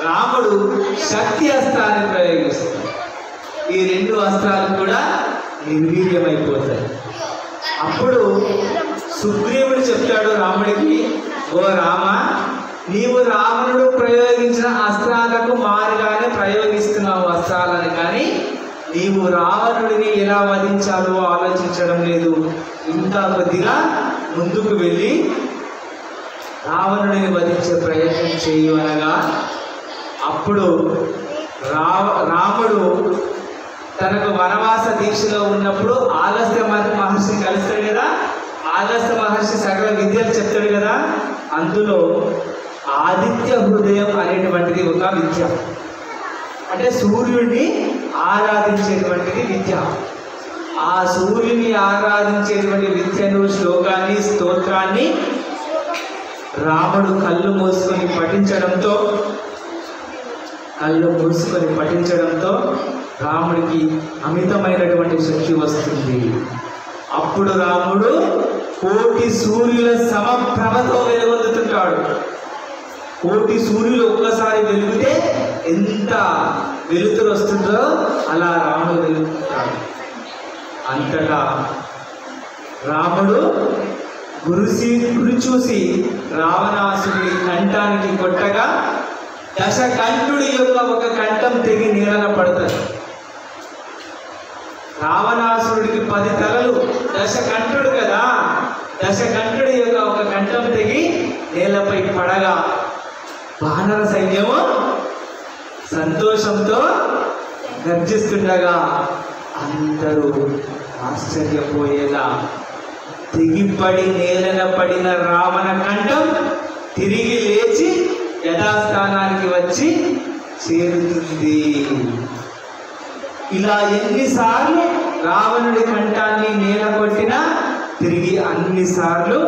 రాముడు శక్తి అస్త్రాన్ని ప్రయోగిస్తాడు. ఈ రెండు అస్త్రాలు కూడా నిర్వీర్యమైపోతాయి. అప్పుడు సుగ్రీవుడు చెప్తాడు రాముడికి, ఓ రామ, నీవు రావణుడు ప్రయోగించిన అస్త్రాలకు మారుగానే ప్రయోగిస్తున్నావు అస్త్రాలను, కానీ నీవు రావణుడిని ఎలా వధించాలో ఆలోచించడం లేదు. ఇంకా కొద్దిగా ముందుకు వెళ్ళి రావణుడిని వధించే ప్రయత్నం చేయు అనగా అప్పుడు రాముడు తనకు వనవాస దీక్షలో ఉన్నప్పుడు ఆగస్త్య మహర్షిని కలుస్తాడు కదా. ఆగస్త్య మహర్షి సకల విద్యలు చెప్తాడు కదా. అందులో ఆదిత్య హృదయం అనేటువంటిది ఒక విద్య, అంటే సూర్యుడిని ఆరాధించేటువంటిది విద్య. ఆ సూర్యుని ఆరాధించేటువంటి విద్యను, శ్లోకాన్ని, స్తోత్రాన్ని రాముడు కళ్ళు మూసుకొని పఠించడంతో రాముడికి అమితమైనటువంటి శక్తి వస్తుంది. అప్పుడు రాముడు కోటి సూర్యుల సమప్రభతో వెలుగొందుతుంటాడు. కోటి సూర్యులు ఒక్కసారి వెలిగితే ఎంత వెలుతురు వస్తుందో అలా రాముడు వెలుగుతాడు. అంతటా రాముడు గురి చూసి రావణాసురుడి కంఠానికి కొట్టగా దశకంఠుడి యొక్క ఒక కంఠం తెగి నీళ్ళన పడుతుంది. రావణాసురుడికి 10 తలలు, దశకంఠుడు కదా. దశకంఠుడి యొక్క ఒక కంఠం తెగి నేలపై పడగా వానర సైన్యము సంతోషంతో గర్జిస్తుండగా అందరూ ఆశ్చర్యపోయేలా తెగిపడి నేలన పడిన రావణ కంఠం తిరిగి లేచి యథాస్థానానికి వచ్చి చేరుతుంది. ఇలా ఎన్నిసార్లు రావణుడి కంఠాన్ని నేల కొట్టినా తిరిగి అన్నిసార్లు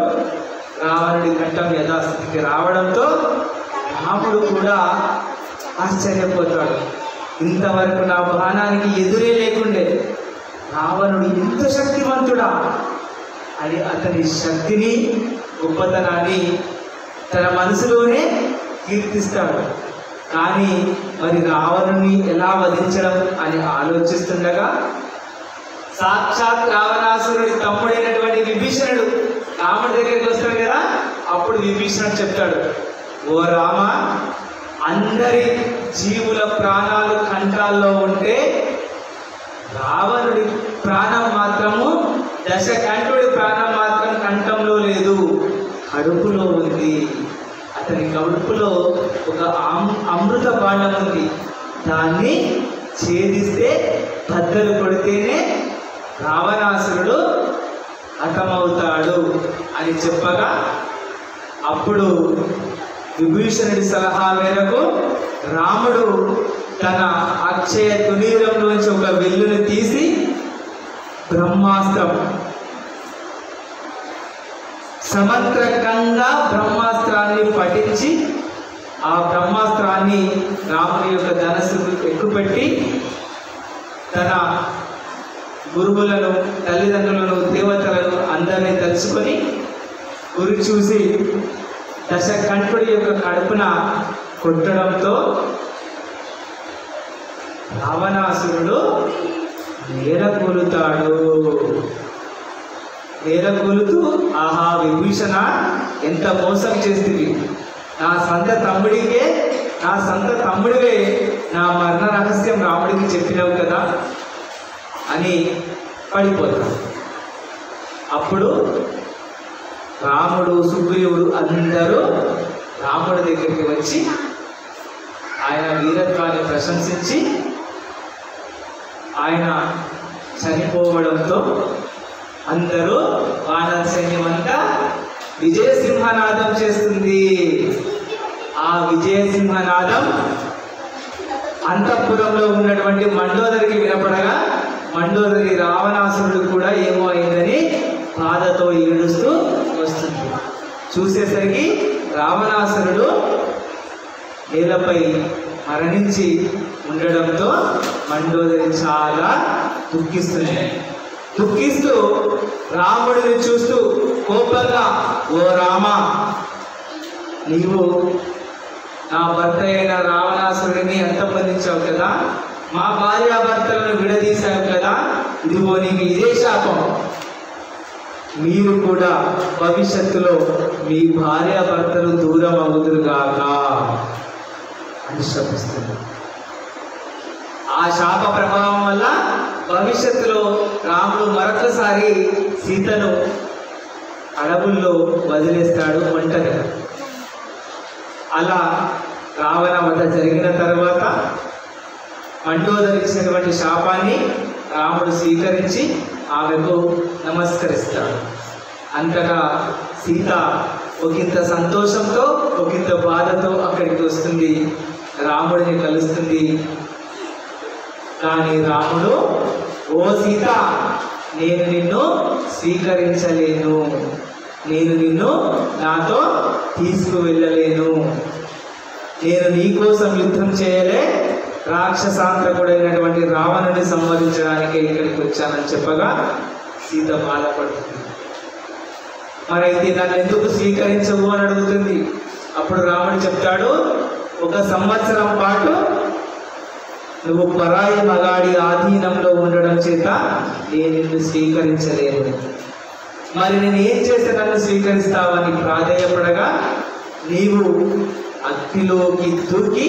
రావణుడి కంఠం యథాస్థితికి రావడంతో రాముడు కూడా ఆశ్చర్యపోతాడు. ఇంతవరకు నా బాణానికి ఎదురే లేకుండే, రావణుడు ఇంత శక్తివంతుడా అని అతని శక్తిని, గొప్పతనాన్ని తన మనసులోనే కీర్తిస్తాడు. కానీ మరి రావణుని ఎలా వధించడం అని ఆలోచిస్తుండగా సాక్షాత్ రావణాసురుడి తమ్ముడైనటువంటి విభీషణుడు రాముడి దగ్గరికి వస్తాడు కదా. అప్పుడు విభీషణుడు చెప్తాడు, ఓ రామ, అందరి జీవుల ప్రాణాలు కంఠాల్లో ఉంటే రావణుడి ప్రాణం మాత్రము, దశకంఠుడి ప్రాణం మాత్రం కంఠంలో లేదు, కడుపులో ఉంది. అతని కడుపులో ఒక అమృత బాణం ఉంది. దాన్ని ఛేదిస్తే, బద్దలు కొడితేనే రావణాసురుడు హతమవుతాడు అని చెప్పగా అప్పుడు విభీషణుడి సలహా మేరకు రాముడు తన అక్షయ తునీరంలోంచి ఒక విల్లుని తీసి బ్రహ్మాస్త్రం, సమంత్రకంగా బ్రహ్మాస్త్రాన్ని పఠించి ఆ బ్రహ్మాస్త్రాన్ని రాముని యొక్క ధనస్సుకు ఎక్కుపెట్టి తన గురువులను, తల్లిదండ్రులను, దేవతలను అందరినీ తలుచుకొని గురి చూసి దశకంఠుడి యొక్క కడుపున కొట్టడంతో రావణాసురుడు నేలకూలుతాడు. నేలకూలుతూ, ఆహా విభీషణ, ఎంత మోసం చేస్తుంది, నా సొంత తమ్ముడివే నా మరణ రహస్యం రాముడికి చెప్పినావు కదా అని పడిపోతాడు. అప్పుడు రాముడు, సుగ్రీవుడు అందరూ రాముడి దగ్గరికి వచ్చి ఆయన వీరత్వాన్ని ప్రశంసించి ఆయన చనిపోవడంతో అందరూ వానర సైన్యమంతా విజయసింహనాదం చేస్తుంది. ఆ విజయసింహనాదం అంతఃపురంలో ఉన్నటువంటి మండోదరికి వినపడగా మండోదరి రావణాసురుడు కూడా ఏమో అయిందని బాధతో ఏడుస్తూ వస్తుంది. చూసేసరికి రావణాసురుడు నేలపై మరణించి ఉండడంతో మండోదరి చాలా దుఃఖిస్తూ రాముడిని చూస్తూ కోపంగా, ఓ రామ, నీవు నా భర్త అయిన రావణాసురుడిని అంతమొందించావు కదా, మా భార్యాభర్తలను విడదీశావు కదా, ఇదిగో నీకు ఇదే శాపం. మీరు కూడా భవిష్యత్తులో మీ భార్యాభర్తలు దూరం అవుదురుగాక అని శపిస్తుంది. ఆ శాప ప్రభావం వల్ల భవిష్యత్తులో రాముడు మరొకసారి సీతను అడవుల్లో వదిలేస్తాడు ఒంటరిగా. అలా రావణ వధ జరిగిన తర్వాత మండోదరి ఇచ్చినటువంటి శాపాన్ని రాముడు స్వీకరించి ఆమెకు నమస్కరిస్తాడు. అంతగా సీత ఒకంత సంతోషంతో, ఒకంత బాధతో అక్కడికి వస్తుంది, రాముడిని కలుస్తుంది. కానీ రాముడు, ఓ సీత, నేను నిన్ను స్వీకరించలేను, నేను నిన్ను నాతో తీసుకువెళ్ళలేను, నేను నీకోసం యుద్ధం చేయలే, రాక్షసాంతకుడైనటువంటి రావణుని సంహరించడానికి ఇక్కడికి వచ్చానని చెప్పగా సీత బాధపడుతుంది. మరైతే నన్ను ఎందుకు స్వీకరించవు అని అడుగుతుంది. అప్పుడు రాముడు చెప్తాడు, 1 సంవత్సరం పాటు నువ్వు పరాయి మగాడి ఆధీనంలో ఉండడం చేత నేను నిన్ను స్వీకరించలేను, మరి నేను ఏం చేస్తే నన్ను స్వీకరిస్తావని ప్రాధేయపడగా నీవు అగ్నిలోకి దూకి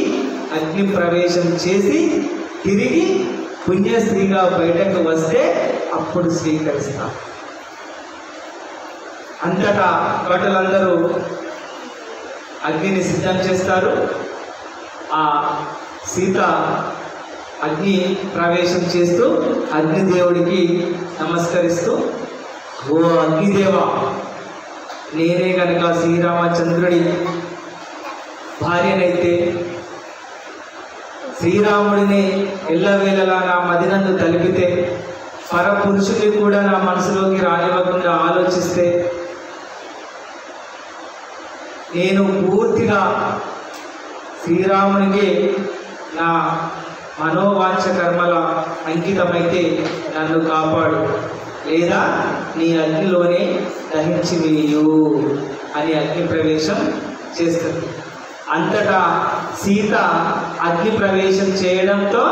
అగ్ని ప్రవేశం చేసి తిరిగి పుణ్యస్త్రీగా బయటకు వస్తే అప్పుడు స్వీకరిస్తా. అంతటా భటులందరూ అగ్నిని సిద్ధం చేస్తారు. ఆ సీత అగ్ని ప్రవేశం చేస్తూ అగ్నిదేవుడికి నమస్కరిస్తూ, ఓ అగ్నిదేవ, నేనే కనుక శ్రీరామచంద్రుడి భార్యనైతే శ్రీరాముడిని ఎల్లవేళలా నా మదినందు తలిపితే, పరపురుషుని కూడా నా మనసులోకి రానివ్వకుండా ఆలోచిస్తే, నేను పూర్తిగా శ్రీరామునికి నా మనోవాంఛ కర్మల అంకితమైతే నన్ను కాపాడు, లేదా నీ అగ్నిలోనే దహించి వేయు అని అగ్ని ప్రవేశం చేస్తుంది. అంతటా సీత అగ్ని ప్రవేశం చేయడంతో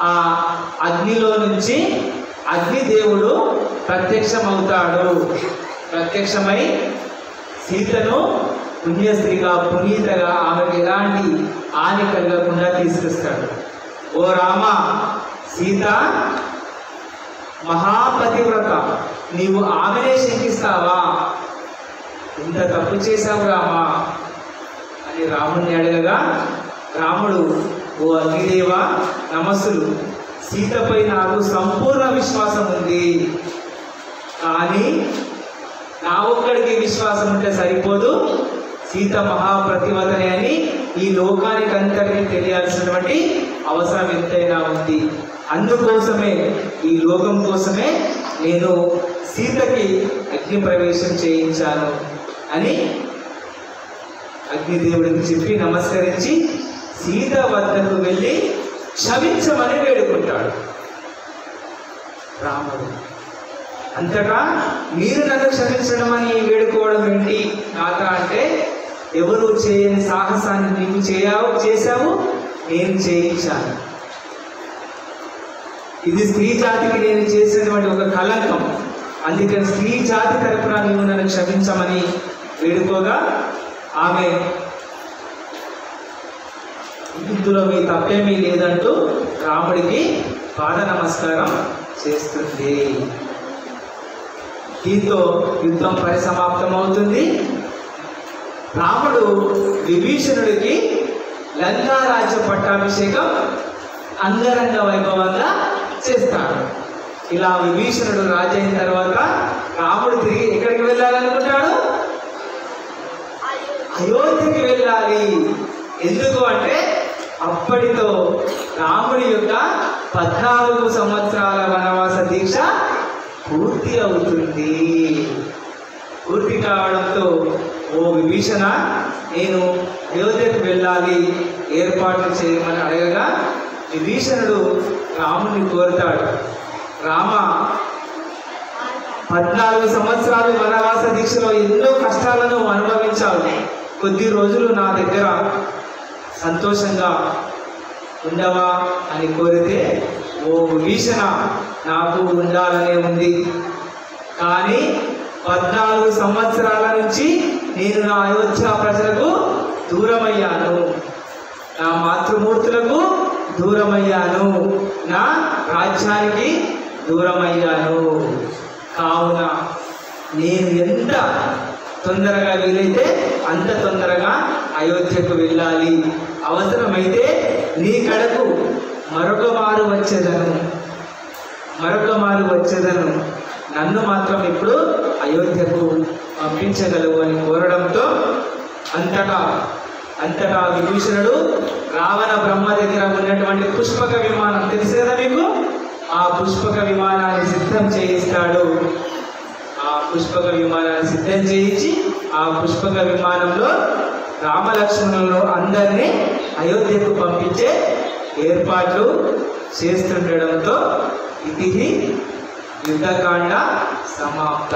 ఆ అగ్నిలో నుంచి అగ్నిదేవుడు ప్రత్యక్షమవుతాడు. ప్రత్యక్షమై సీతను పుణ్యస్త్రీగా, పునీతగా, ఆమెకు ఎలాంటి హాని కలగకుండా తీసుకొస్తాడు. ఓ రామ, సీత మహాపతివ్రత, నీవు ఆమెనే శంకిస్తావా? ఇంత తప్పు చేశావు రామా అని రాముడిని అడగగా రాముడు, ఓ అగ్నిదేవ నమస్సులు, సీతపై నాకు సంపూర్ణ విశ్వాసం ఉంది, కానీ నా ఒక్కడికి విశ్వాసం ఉంటే సరిపోదు, సీత మహాప్రతివతనే అని ఈ లోకానికి అంతటినీ తెలియాల్సినటువంటి అవసరం ఎంతైనా ఉంది. అందుకోసమే, ఈ లోకం కోసమే నేను సీతకి అగ్ని ప్రవేశం చేయించాను అని అగ్నిదేవుడికి చెప్పి నమస్కరించి సీత వద్దకు వెళ్ళి క్షమించమని వేడుకుంటాడు రాముడు. అంతటా మీరు నన్ను క్షమించడం అని వేడుకోవడం ఏంటి నాత అంటే, ఎవరు చేయని సాహసాన్ని నీవు చేశావు, నేను చేయించాను. ఇది స్త్రీ జాతికి నేను చేసినటువంటి ఒక కళంకం. అందుకని స్త్రీ జాతి తరపున నీవు నన్ను క్షమించమని వేడుకోగా ఆమె ఇందులో మీ తప్పేమీ లేదంటూ రాముడికి పాద నమస్కారం చేస్తుంది. దీంతో యుద్ధం పరిసమాప్తమవుతుంది. రాముడు విభీషణుడికి లంకా రాజ్య పట్టాభిషేకం అంగరంగ వైభవంగా చేస్తాడు. ఇలా విభీషణుడు రాజు అయిన తర్వాత రాముడు తిరిగి ఎక్కడికి వెళ్ళాలనుకుంటాడు? అయోధ్యకి వెళ్ళాలి. ఎందుకు అంటే అప్పటితో రాముడి యొక్క 14 సంవత్సరాల వనవాస దీక్ష పూర్తి అవుతుంది. పూర్తి కావడంతో ఓ విభీషణ, నేను అయోధ్యకు వెళ్ళాలి, ఏర్పాట్లు చేయమని అడగగా విభీషణుడు రాముని కోరుతాడు. రామ, 14 సంవత్సరాలు వనవాస దీక్షలో ఎన్నో కష్టాలను అనుభవించావు. కొద్ది రోజులు నా దగ్గర సంతోషంగా ఉండవా అని కోరితే, ఓ విభీషణ, నాకు ఉండాలనే ఉంది. కానీ 14 సంవత్సరాల నుంచి నేను నా అయోధ్య ప్రజలకు దూరమయ్యాను, నా మాతృమూర్తులకు దూరమయ్యాను, నా రాజ్యానికి దూరమయ్యాను. కావున నేను ఎంత తొందరగా వీలైతే అంత తొందరగా అయోధ్యకు వెళ్ళాలి. అవసరమైతే నీ కడకు మరొక మారు వచ్చేదను. నన్ను మాత్రం ఇప్పుడు అయోధ్యకు పంపించగలవు అని కోరడంతో అంతటా విభీషణుడు రావణ బ్రహ్మ దగ్గర ఉన్నటువంటి పుష్పక విమానం తెలుసు కదా మీకు, ఆ పుష్పక విమానాన్ని సిద్ధం చేయిస్తాడు. ఆ పుష్పక విమానాన్ని సిద్ధం చేయించి ఆ పుష్పక విమానంలో రామలక్ష్మణులు అందరినీ అయోధ్యకు పంపించే ఏర్పాట్లు చేస్తుండడంతో ఇది యుద్ధకాండ సమాప్త.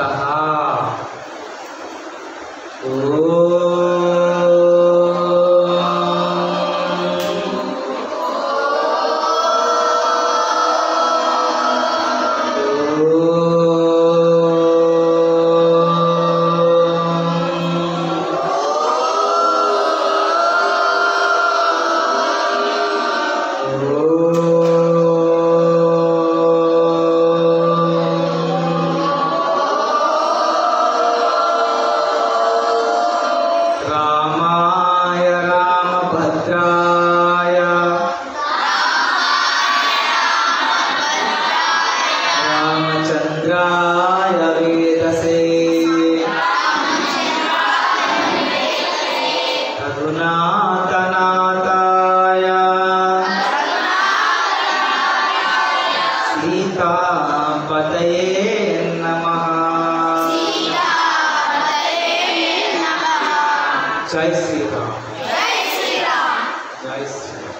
జై శ్రీరామ్. జై శ్రీరామ్. జై శ్రీరామ్.